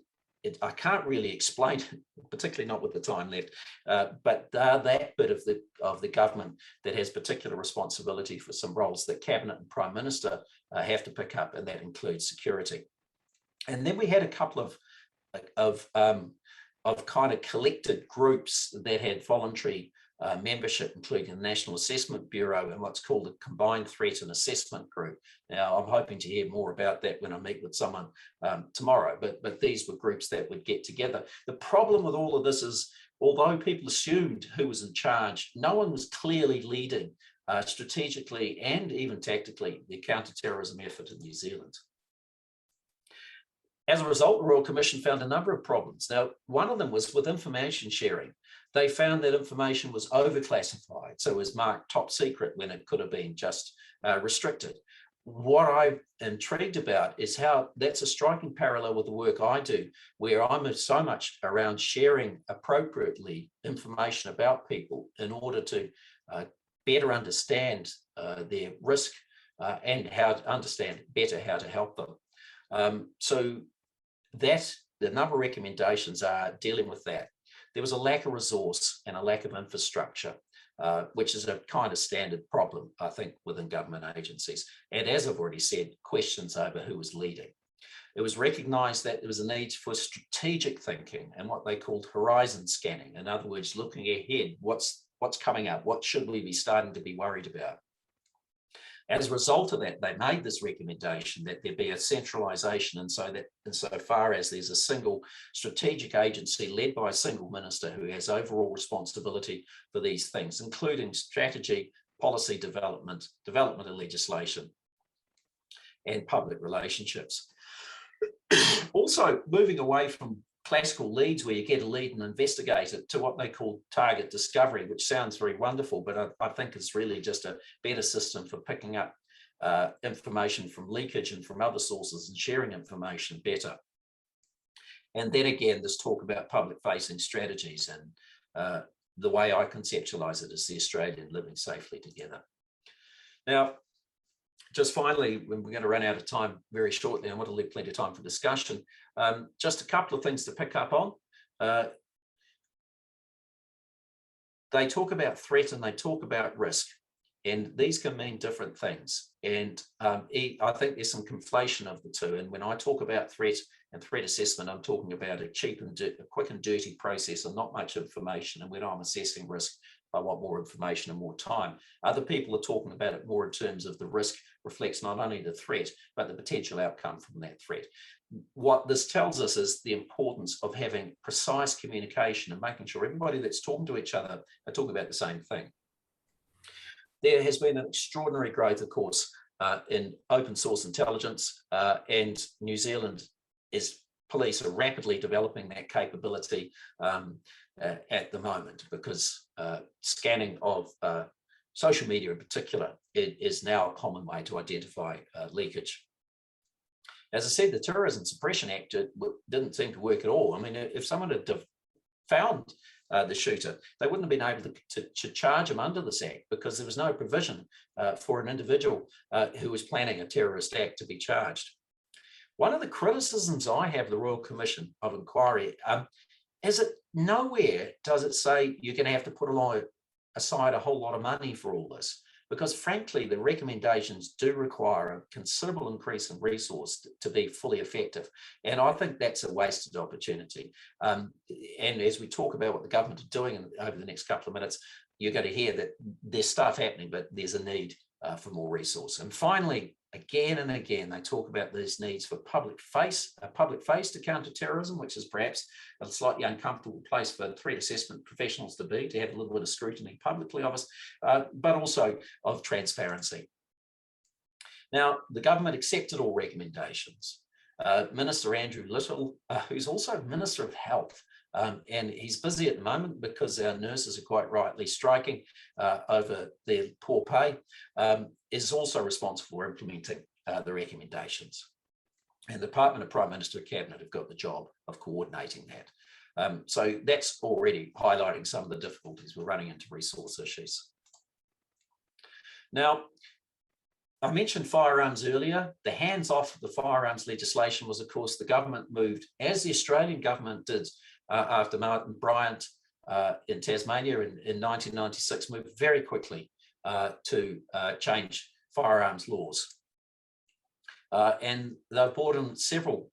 I can't really explain it, particularly not with the time left, but that bit of the government that has particular responsibility for some roles that Cabinet and Prime Minister have to pick up, and that includes security. And then we had a couple of kind of collected groups that had voluntary membership, including the National Assessment Bureau and what's called a Combined Threat and Assessment Group. Now, I'm hoping to hear more about that when I meet with someone tomorrow, but these were groups that would get together. The problem with all of this is, although people assumed who was in charge, no one was clearly leading strategically and even tactically the counter-terrorism effort in New Zealand. As a result, the Royal Commission found a number of problems. Now, one of them was with information sharing. They found that information was overclassified, so it was marked top secret when it could have been just restricted. What I'm intrigued about is how that's a striking parallel with the work I do, where I'm so much around sharing appropriately information about people in order to better understand their risk and how to understand better how to help them. So that the number of recommendations are dealing with that. There was a lack of resource and a lack of infrastructure, which is a kind of standard problem, I think, within government agencies. And as I've already said, questions over who was leading. It was recognised that there was a need for strategic thinking and what they called horizon scanning. In other words, looking ahead, what's coming up, what should we be starting to be worried about? As a result of that, they made this recommendation that there be a centralisation, and so that insofar as there's a single strategic agency led by a single minister who has overall responsibility for these things, including strategy, policy development, development of legislation, and public relationships. Also, moving away from classical leads where you get a lead and investigate it to what they call target discovery, which sounds very wonderful, but I think it's really just a better system for picking up information from leakage and from other sources and sharing information better. And then again, this talk about public-facing strategies, and the way I conceptualize it is the Australian living safely together. Now, just finally, when we're going to run out of time very shortly, I want to leave plenty of time for discussion. Just a couple of things to pick up on. They talk about threat and they talk about risk, and these can mean different things. And I think there's some conflation of the two. And when I talk about threat and threat assessment, I'm talking about a cheap and a quick and dirty process and not much information. And when I'm assessing risk, I want more information and more time. Other people are talking about it more in terms of the risk reflects not only the threat, but the potential outcome from that threat. What this tells us is the importance of having precise communication and making sure everybody that's talking to each other are talking about the same thing. There has been an extraordinary growth, of course, in open source intelligence, and New Zealand police are rapidly developing that capability at the moment, because scanning of social media in particular is now a common way to identify leakage. As I said, the Terrorism Suppression Act didn't seem to work at all. I mean, if someone had found the shooter, they wouldn't have been able to charge him under this act, because there was no provision for an individual who was planning a terrorist act to be charged. One of the criticisms I have of the Royal Commission of Enquiry is that nowhere does it say you're going to have to put aside a whole lot of money for all this. because frankly, the recommendations do require a considerable increase in resource to be fully effective. And I think that's a wasted opportunity. And as we talk about what the government are doing over the next couple of minutes, you're going to hear that there's stuff happening, but there's a need for more resource. And finally, again and again, they talk about these needs for public face to counter terrorism, which is perhaps a slightly uncomfortable place for threat assessment professionals to be, to have a little bit of scrutiny publicly of us, but also of transparency. Now, the government accepted all recommendations. Minister Andrew Little, who's also Minister of Health, and he's busy at the moment because our nurses are quite rightly striking over their poor pay, is also responsible for implementing the recommendations. And the Department of Prime Minister and Cabinet have got the job of coordinating that. So that's already highlighting some of the difficulties we're running into resource issues. Now, I mentioned firearms earlier. The hands-off of the firearms legislation was, of course, the government moved, as the Australian government did after Martin Bryant in Tasmania in 1996, moved very quickly to change firearms laws. And they've brought in several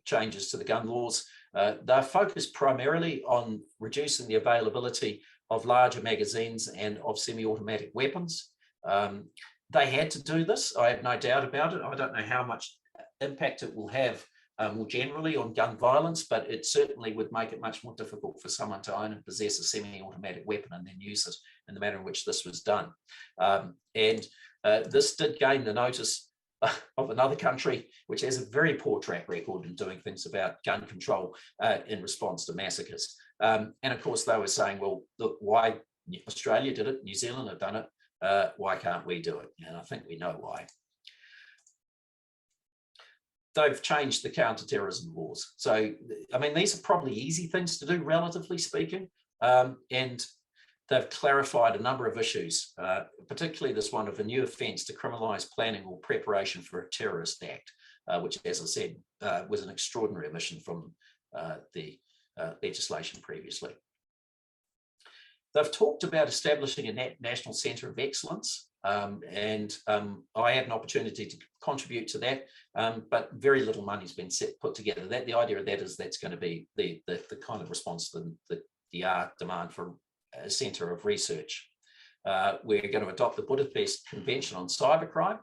changes to the gun laws. They're focused primarily on reducing the availability of larger magazines and of semi-automatic weapons. They had to do this, I have no doubt about it. I don't know how much impact it will have more generally on gun violence, but it certainly would make it much more difficult for someone to own and possess a semi-automatic weapon and then use it in the manner in which this was done. This did gain the notice of another country which has a very poor track record in doing things about gun control in response to massacres. And of course, they were saying, well, look, why Australia did it, New Zealand have done it, why can't we do it? And I think we know why. They've changed the counter-terrorism laws. So, I mean, these are probably easy things to do, relatively speaking, and they've clarified a number of issues, particularly this one of a new offence to criminalise planning or preparation for a terrorist act, which, as I said, was an extraordinary omission from the legislation previously. They've talked about establishing a national centre of excellence, and I had an opportunity to contribute to that, but very little money's been put together. The idea of that is that's going to be the kind of response to the demand for a centre of research. We're going to adopt the Budapest Convention on Cybercrime.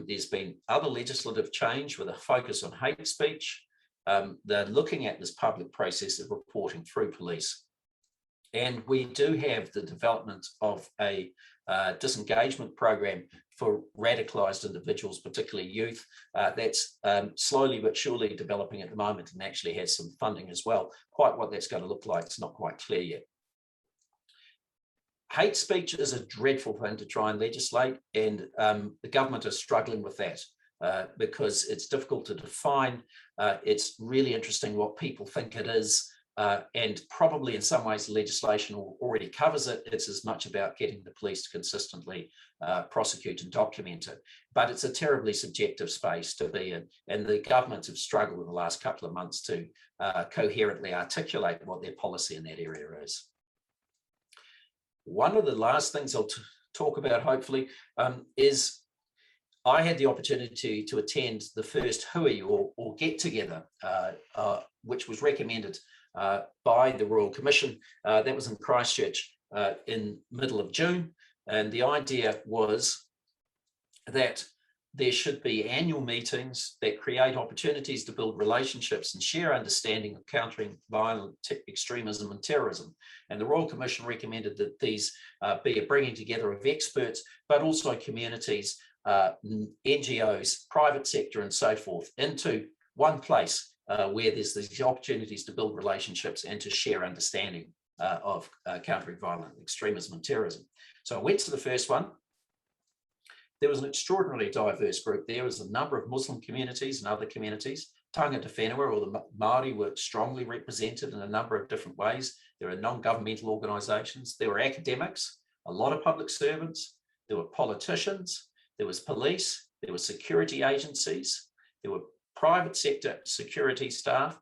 There's been other legislative change with a focus on hate speech. They're looking at this public process of reporting through police. And we do have the development of a disengagement program for radicalised individuals, particularly youth. That's slowly but surely developing at the moment and actually has some funding as well. Quite what that's going to look like, it's not quite clear yet. Hate speech is a dreadful thing to try and legislate, and the government is struggling with that because it's difficult to define. It's really interesting what people think it is. And probably in some ways the legislation already covers it. It's as much about getting the police to consistently prosecute and document it. But it's a terribly subjective space to be in. And the governments have struggled in the last couple of months to coherently articulate what their policy in that area is. One of the last things I'll talk about, hopefully, is I had the opportunity to attend the first hui or get-together, which was recommended by the Royal Commission. That was in Christchurch in middle of June. And the idea was that there should be annual meetings that create opportunities to build relationships and share understanding of countering violent extremism and terrorism. And the Royal Commission recommended that these be a bringing together of experts, but also communities, NGOs, private sector, and so forth, into one place where there's these opportunities to build relationships and to share understanding of countering violent extremism and terrorism. So I went to the first one. There was an extraordinarily diverse group. There was a number of Muslim communities and other communities. Tanga Te Whenua, or the Māori, were strongly represented in a number of different ways. There are non-governmental organisations. There were academics, a lot of public servants. There were politicians. There was police. There were security agencies. There were private sector security staff.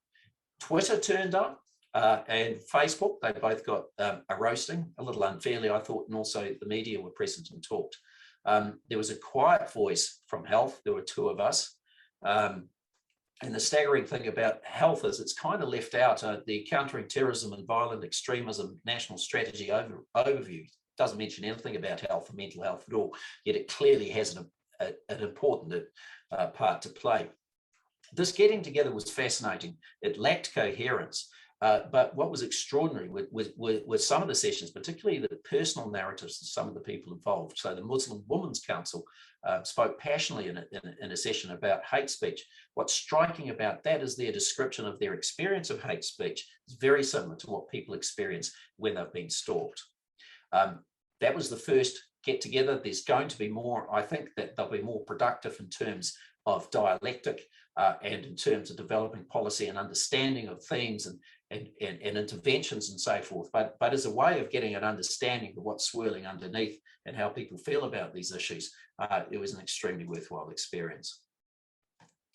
Twitter turned up. and Facebook. They both got a roasting, a little unfairly, I thought, and also the media were present and talked. There was a quiet voice from health. There were two of us. And the staggering thing about health is it's kind of left out. The Countering Terrorism and Violent Extremism National Strategy Overview doesn't mention anything about health or mental health at all, yet it clearly has an important part to play. This getting together was fascinating. It lacked coherence, but what was extraordinary with some of the sessions, particularly the personal narratives of some of the people involved. So the Muslim Women's Council spoke passionately in a session about hate speech. What's striking about that is their description of their experience of hate speech is very similar to what people experience when they've been stalked. That was the first get together. There's going to be more. I think that they'll be more productive in terms of dialectic and in terms of developing policy and understanding of themes and interventions and so forth, but as a way of getting an understanding of what's swirling underneath and how people feel about these issues, it was an extremely worthwhile experience.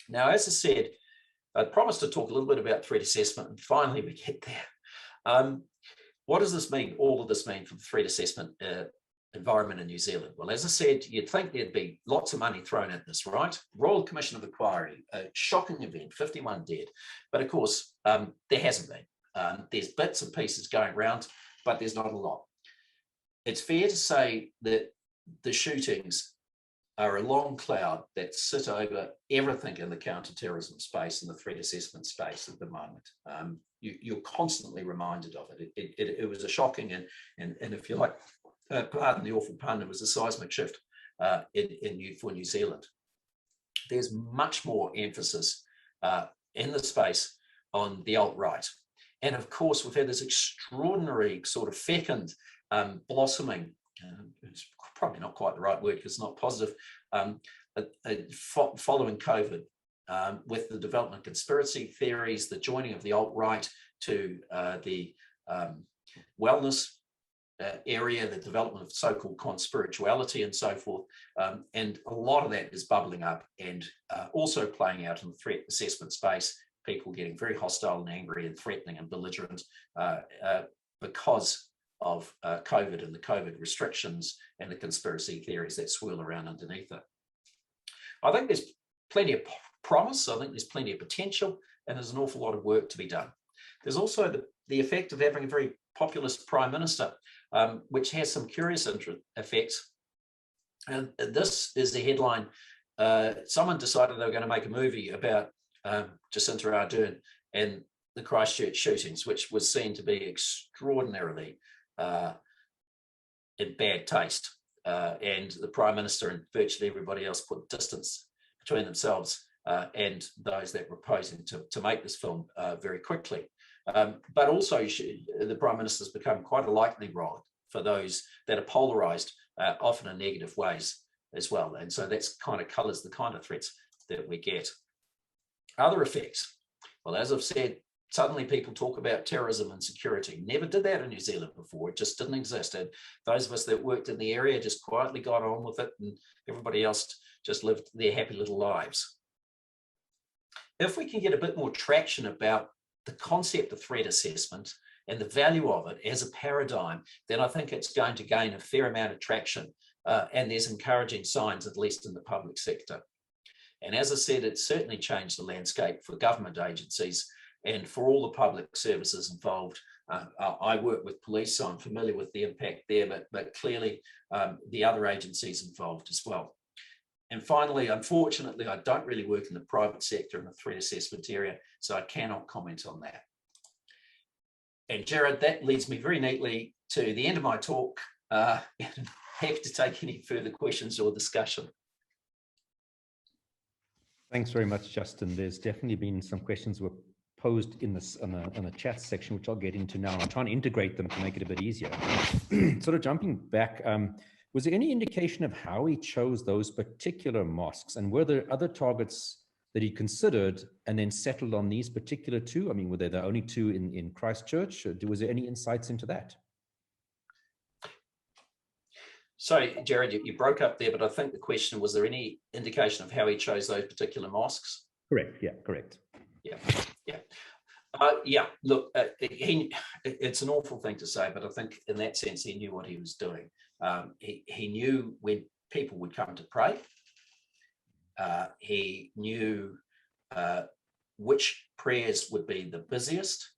Now, as I said, I promised to talk a little bit about threat assessment, and finally we get there. What does this mean, all of this mean for the threat assessment environment in New Zealand? Well, as I said, you'd think there'd be lots of money thrown at this, right? Royal Commission of Enquiry, a shocking event, 51 dead. But of course, there hasn't been. There's bits and pieces going around, but there's not a lot. It's fair to say that the shootings are a long cloud that sit over everything in the counter-terrorism space and the threat assessment space at the moment. You're constantly reminded of it. It was a shocking and if you like, pardon the awful pun, it was a seismic shift for New Zealand. There's much more emphasis in the space on the alt-right. And of course, we've had this extraordinary sort of fecund blossoming, it's probably not quite the right word because it's not positive, following COVID, with the development of conspiracy theories, the joining of the alt-right to the wellness area, the development of so-called conspirituality and so forth, and a lot of that is bubbling up and also playing out in the threat assessment space, people getting very hostile and angry and threatening and belligerent because of COVID and the COVID restrictions and the conspiracy theories that swirl around underneath it. I think there's plenty of promise, I think there's plenty of potential, and there's an awful lot of work to be done. There's also the effect of having a very populist Prime Minister, which has some curious effects. And this is the headline. Someone decided they were going to make a movie about Jacinda Ardern and the Christchurch shootings, which was seen to be extraordinarily in bad taste. And the Prime Minister and virtually everybody else put distance between themselves and those that were posing to make this film very quickly. But also the Prime Minister's become quite a likely rod for those that are polarised, often in negative ways as well. And so that's kind of colours the kind of threats that we get. Other effects. Well, as I've said, suddenly people talk about terrorism and security. Never did that in New Zealand before. It just didn't exist. And those of us that worked in the area just quietly got on with it, and everybody else just lived their happy little lives. If we can get a bit more traction about the concept of threat assessment and the value of it as a paradigm, then I think it's going to gain a fair amount of traction. And there's encouraging signs, at least in the public sector. And as I said, it's certainly changed the landscape for government agencies and for all the public services involved. I work with police, so I'm familiar with the impact there, but clearly the other agencies involved as well. And finally, unfortunately, I don't really work in the private sector in the threat assessment area, so I cannot comment on that. And Jared, that leads me very neatly to the end of my talk. And I'm happy to take any further questions or discussion. Thanks very much, Justin. There's definitely been some questions were posed in this on a chat section, which I'll get into now. I'm trying to integrate them to make it a bit easier. Sort of jumping back, was there any indication of how he chose those particular mosques, and were there other targets that he considered and then settled on these particular two? I mean, were there the only two in Christchurch? Or was there any insights into that? Sorry, Jared, you broke up there, but I think the question, was there any indication of how he chose those particular mosques? Correct, yeah, correct. Yeah. Yeah, look, it's an awful thing to say, but I think in that sense, he knew what he was doing. He knew when people would come to pray. He knew which prayers would be the busiest.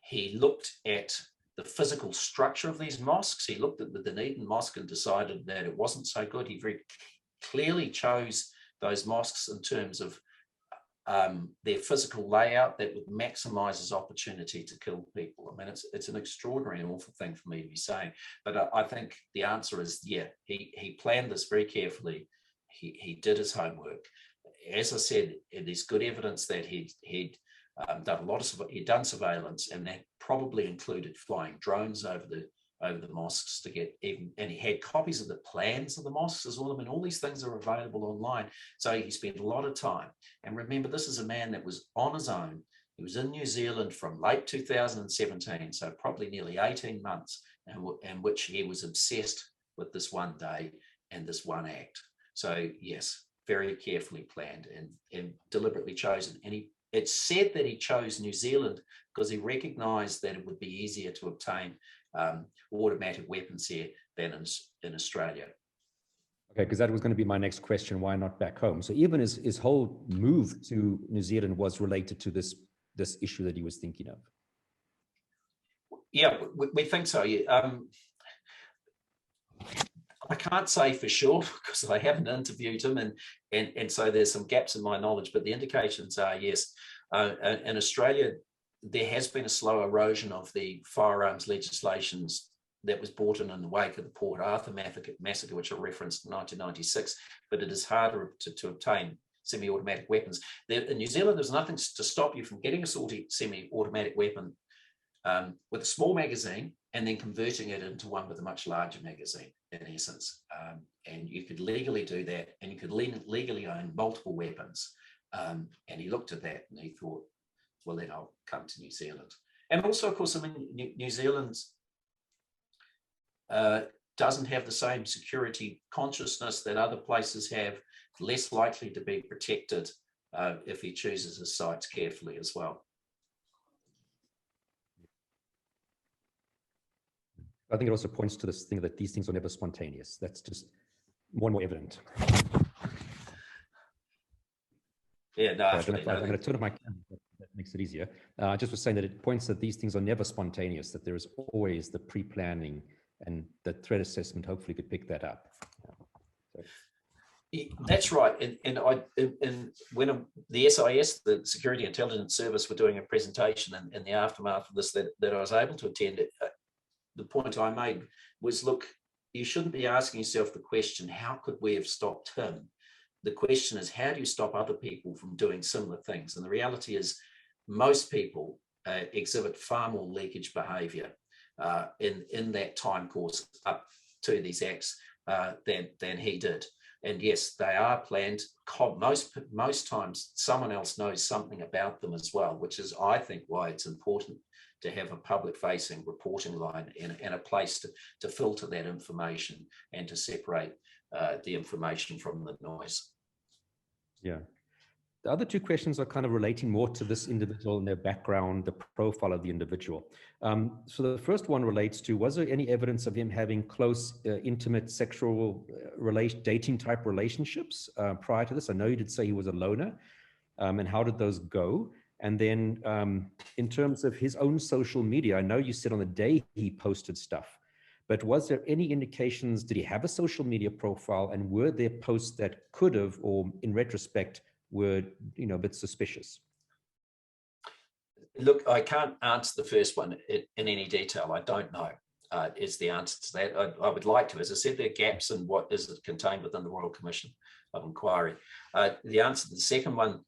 He looked at the physical structure of these mosques. He looked at the Dunedin Mosque and decided that it wasn't so good. He very clearly chose those mosques in terms of their physical layout that would maximize his opportunity to kill people. I mean, it's an extraordinary and awful thing for me to be saying, but I think the answer is, yeah, he planned this very carefully. He did his homework. As I said, there's good evidence that he'd done surveillance, and that probably included flying drones over the mosques to get even, and he had copies of the plans of the mosques as well. I mean, all these things are available online. So he spent a lot of time. And remember, this is a man that was on his own. He was in New Zealand from late 2017, so probably nearly 18 months, in which he was obsessed with this one day and this one act. So yes, very carefully planned and deliberately chosen. And it's said that he chose New Zealand because he recognized that it would be easier to obtain automatic weapons here than in Australia. Okay, because that was going to be my next question. Why not back home? So even his whole move to New Zealand was related to this issue that he was thinking of. Yeah, we think so. Yeah. I can't say for sure because I haven't interviewed him, and so there's some gaps in my knowledge, but the indications are yes. In Australia, there has been a slow erosion of the firearms legislations that was brought in the wake of the Port Arthur massacre, which I referenced in 1996, but it is harder to obtain semi-automatic weapons. In New Zealand, there's nothing to stop you from getting a semi-automatic weapon with a small magazine and then converting it into one with a much larger magazine, in essence. And you could legally do that, and you could legally own multiple weapons. And he looked at that and he thought, well, then I'll come to New Zealand. And also, of course, I mean, New Zealand doesn't have the same security consciousness that other places have, less likely to be protected if he chooses his sites carefully as well. I think it also points to this thing that these things are never spontaneous. That's just more and more evident. Yeah, no, I'm going to turn off my camera. That makes it easier. I just was saying that it points that these things are never spontaneous, that there is always the pre-planning, and the threat assessment hopefully could pick that up. So. That's right. And when the SIS, the Security Intelligence Service, were doing a presentation in the aftermath of this that I was able to attend, the point I made was, look, you shouldn't be asking yourself the question, how could we have stopped him? The question is, how do you stop other people from doing similar things? And the reality is, most people exhibit far more leakage behaviour in that time course up to these acts than he did. And yes, they are planned. Most times, someone else knows something about them as well, which is, I think, why it's important to have a public-facing reporting line and a place to filter that information and to separate the information from the noise. Yeah. The other two questions are kind of relating more to this individual and their background, the profile of the individual. So the first one relates to, was there any evidence of him having close, intimate sexual dating type relationships prior to this? I know you did say he was a loner, and how did those go? And then in terms of his own social media, I know you said on the day he posted stuff, but was there any indications, did he have a social media profile, and were there posts that could have, or in retrospect, were a bit suspicious? Look, I can't answer the first one in any detail. I don't know is the answer to that. I would like to. As I said, there are gaps in what is contained within the Royal Commission of Enquiry. The answer to the second one,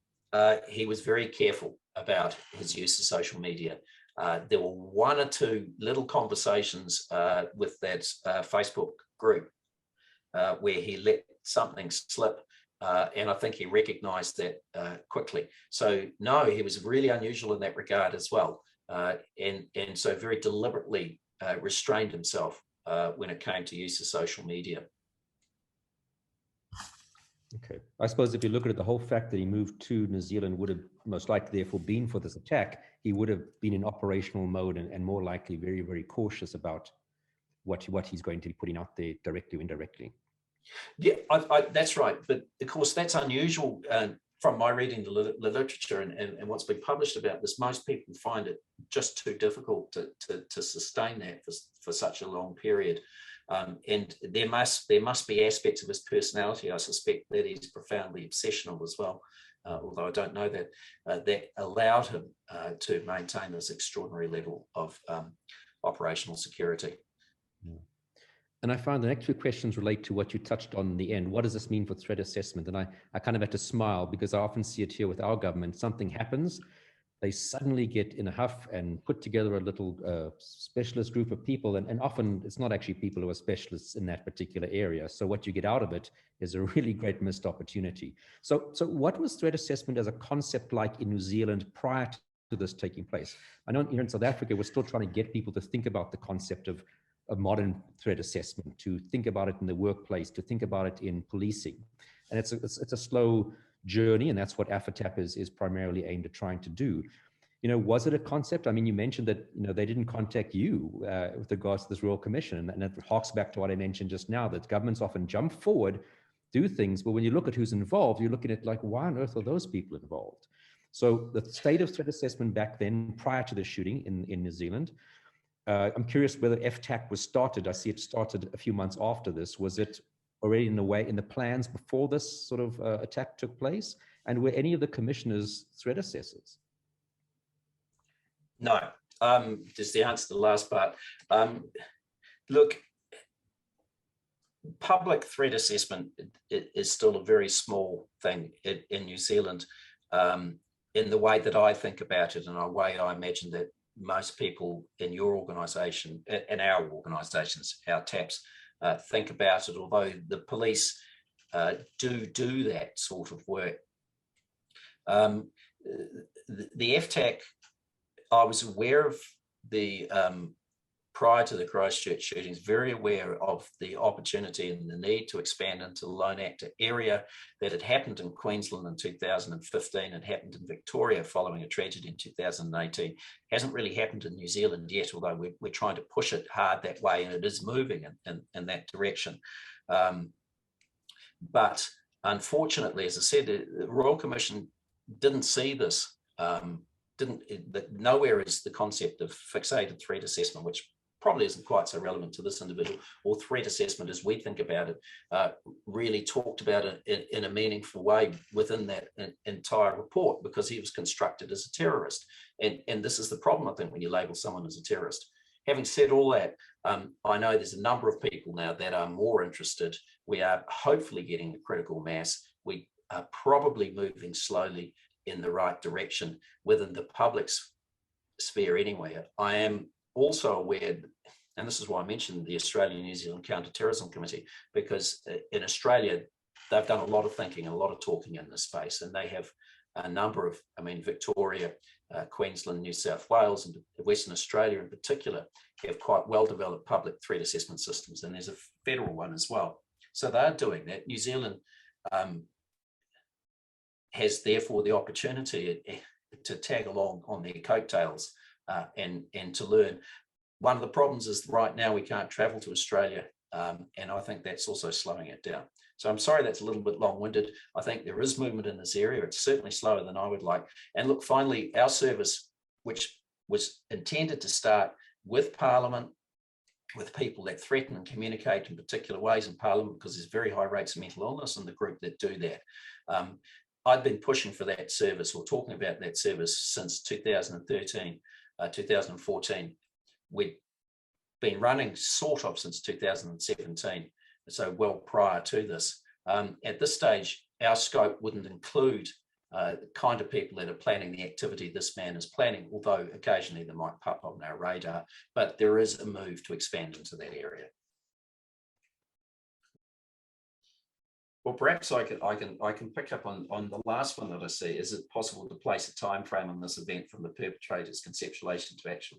he was very careful about his use of social media. There were one or two little conversations with that Facebook group where he let something slip, and I think he recognized that quickly. So no, he was really unusual in that regard as well, and so very deliberately restrained himself when it came to use of social media. Okay. I suppose if you look at it, the whole fact that he moved to New Zealand would have most likely therefore been for this attack. He would have been in operational mode and more likely very, very cautious about what he's going to be putting out there directly or indirectly. Yeah, that's right. But of course, that's unusual from my reading the literature and what's been published about this. Most people find it just too difficult to sustain that for such a long period. And there must be aspects of his personality, I suspect, that he's profoundly obsessional as well, although I don't know that, that allowed him to maintain this extraordinary level of operational security. Yeah. And I found the next few questions relate to what you touched on in the end. What does this mean for threat assessment? And I kind of had to smile because I often see it here with our government. Something happens, they suddenly get in a huff and put together a little specialist group of people. And often it's not actually people who are specialists in that particular area. So what you get out of it is a really great missed opportunity. So what was threat assessment as a concept like in New Zealand prior to this taking place? I know here in South Africa, we're still trying to get people to think about the concept of modern threat assessment, to think about it in the workplace, to think about it in policing. And it's a slow journey, and that's what AfATAP is primarily aimed at trying to do. You know, was it a concept? I mean, you mentioned that, you know, they didn't contact you with regards to this Royal Commission, and it harks back to what I mentioned just now, that governments often jump forward, do things, but when you look at who's involved, you're looking at like, why on earth are those people involved? So the state of threat assessment back then, prior to the shooting in New Zealand, I'm curious whether FTAC was started. I see it started a few months after this. Was it already in the plans before this sort of attack took place? And were any of the commissioners threat assessors? No, just the answer to the last part. Look, public threat assessment is still a very small thing in New Zealand, in the way that I think about it, and a way I imagine that most people in your organisation, in our organisations, our TAPs, think about it, although the police do that sort of work. The FTAC, I was aware of the, prior to the Christchurch shootings, very aware of the opportunity and the need to expand into the lone actor area. That had happened in Queensland in 2015, it happened in Victoria following a tragedy in 2018. Hasn't really happened in New Zealand yet, although we're trying to push it hard that way, and it is moving in that direction. But unfortunately, as I said, the Royal Commission didn't see this. Nowhere is the concept of fixated threat assessment, which probably isn't quite so relevant to this individual, or threat assessment as we think about it, really talked about it in a meaningful way within that entire report, because he was constructed as a terrorist. And this is the problem, I think, when you label someone as a terrorist. Having said all that, I know there's a number of people now that are more interested. We are hopefully getting a critical mass. We are probably moving slowly in the right direction within the public's sphere anyway. I am also aware, and this is why I mentioned the Australian New Zealand Counter-Terrorism Committee, because in Australia, they've done a lot of thinking and a lot of talking in this space, and they have a number of, I mean, Victoria, Queensland, New South Wales, and Western Australia in particular have quite well-developed public threat assessment systems, and there's a federal one as well. So they're doing that. New Zealand has therefore the opportunity to tag along on their coattails and to learn. One of the problems is right now we can't travel to Australia, and I think that's also slowing it down. So I'm sorry that's a little bit long-winded. I think there is movement in this area. It's certainly slower than I would like. And look, finally, our service, which was intended to start with Parliament, with people that threaten and communicate in particular ways in Parliament, because there's very high rates of mental illness in the group that do that. I've been pushing for that service, or talking about that service, since 2013, 2014. We've been running sort of since 2017, so well prior to this. At this stage, our scope wouldn't include the kind of people that are planning the activity this man is planning, although occasionally they might pop on our radar, but there is a move to expand into that area. Well, perhaps I can pick up on the last one that I see. Is it possible to place a time frame on this event from the perpetrator's conceptualization to actual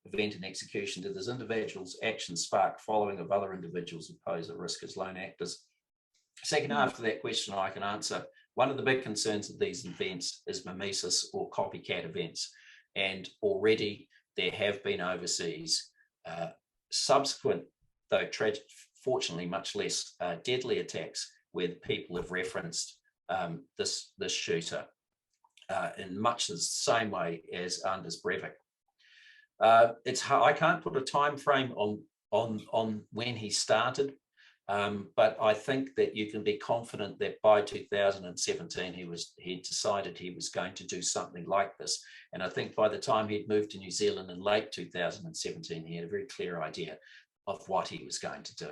event and execution? Did this individual's action spark following of other individuals who pose a risk as lone actors? Second half of that question I can answer. One of the big concerns of these events is mimesis or copycat events. And already there have been overseas subsequent, though tragic, fortunately much less deadly attacks where people have referenced this shooter in much the same way as Anders Breivik. I can't put a time frame on when he started, but I think that you can be confident that by 2017 he decided he was going to do something like this. And I think by the time he'd moved to New Zealand in late 2017, he had a very clear idea of what he was going to do.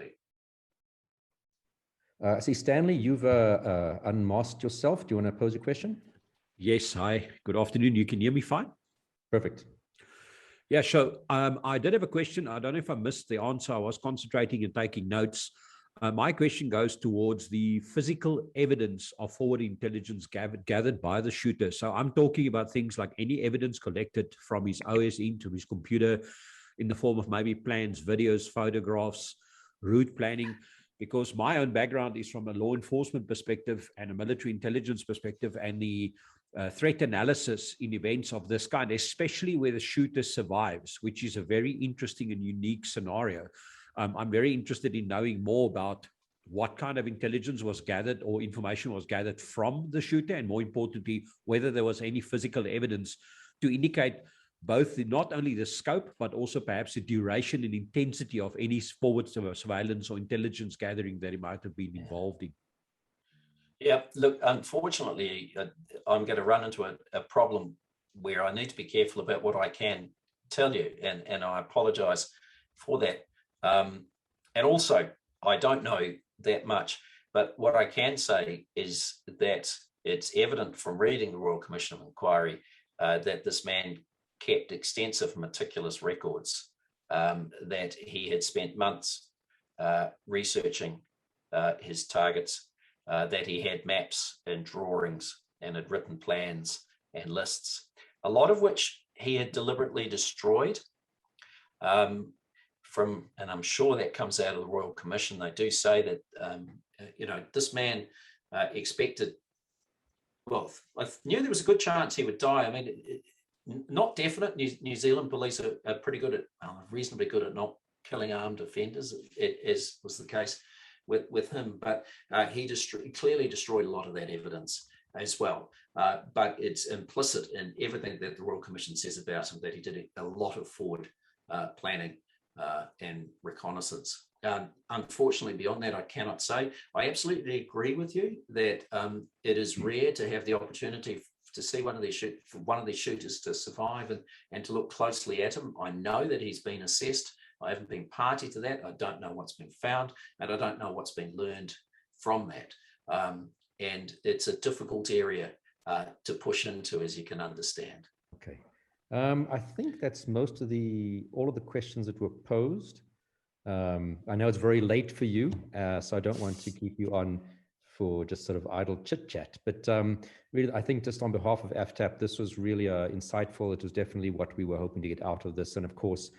I see, Stanley, you've unmasked yourself. Do you want to pose a question? Yes, hi, good afternoon. You can hear me fine? Perfect. Yeah, so I did have a question. I don't know if I missed the answer. I was concentrating and taking notes. My question goes towards the physical evidence of forward intelligence gathered by the shooter. So I'm talking about things like any evidence collected from his OSN to his computer in the form of maybe plans, videos, photographs, route planning, because my own background is from a law enforcement perspective and a military intelligence perspective, and the threat analysis in events of this kind, especially where the shooter survives, which is a very interesting and unique scenario. I'm very interested in knowing more about what kind of intelligence was gathered or information was gathered from the shooter, and more importantly, whether there was any physical evidence to indicate both not only the scope, but also perhaps the duration and intensity of any forward surveillance or intelligence gathering that he might have been involved in. Yeah, look, unfortunately, I'm going to run into a problem where I need to be careful about what I can tell you, and I apologize for that. And also, I don't know that much, but what I can say is that it's evident from reading the Royal Commission of Enquiry that this man kept extensive, meticulous records, that he had spent months researching his targets, that he had maps and drawings and had written plans and lists, a lot of which he had deliberately destroyed. And I'm sure that comes out of the Royal Commission. They do say that, this man expected, well, I knew there was a good chance he would die. I mean, not definite. New Zealand police are pretty good at, reasonably good at not killing armed offenders, as was the case with him. But he clearly destroyed a lot of that evidence as well. But it's implicit in everything that the Royal Commission says about him, that he did a lot of forward planning and reconnaissance. Unfortunately, beyond that, I cannot say. I absolutely agree with you that it is rare to have the opportunity to see one of these shooters to survive and to look closely at him. I know that he's been assessed. I haven't been party to that. I don't know what's been found, and I don't know what's been learned from that. And it's a difficult area to push into, as you can understand. Okay. I think that's all of the questions that were posed. I know it's very late for you, so I don't want to keep you on for just sort of idle chit chat, but really, I think just on behalf of AfATAP, this was really insightful. It was definitely what we were hoping to get out of this. And of course,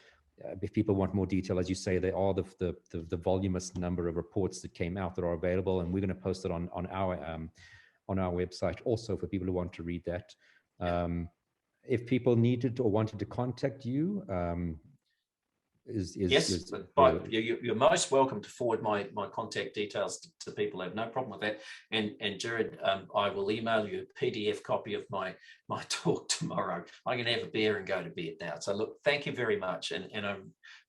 if people want more detail, as you say, there are the voluminous number of reports that came out that are available, and we're going to post it on our website also for people who want to read that. If people needed or wanted to contact you, yes, but you're most welcome to forward my contact details to people. I have no problem with that. And Jared, I will email you a PDF copy of my talk tomorrow. I can have a beer and go to bed now. So look, thank you very much, and I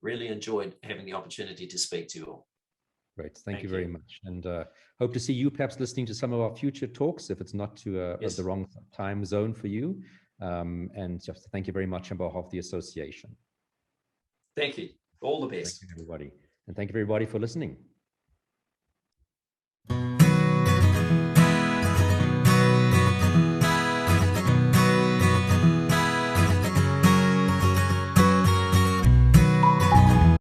really enjoyed having the opportunity to speak to you all. Great, thank you very much, and hope to see you perhaps listening to some of our future talks if it's not to the wrong time zone for you. And just thank you very much on behalf of the association. Thank you. All the best. Thank you, everybody. And thank you, everybody, for listening.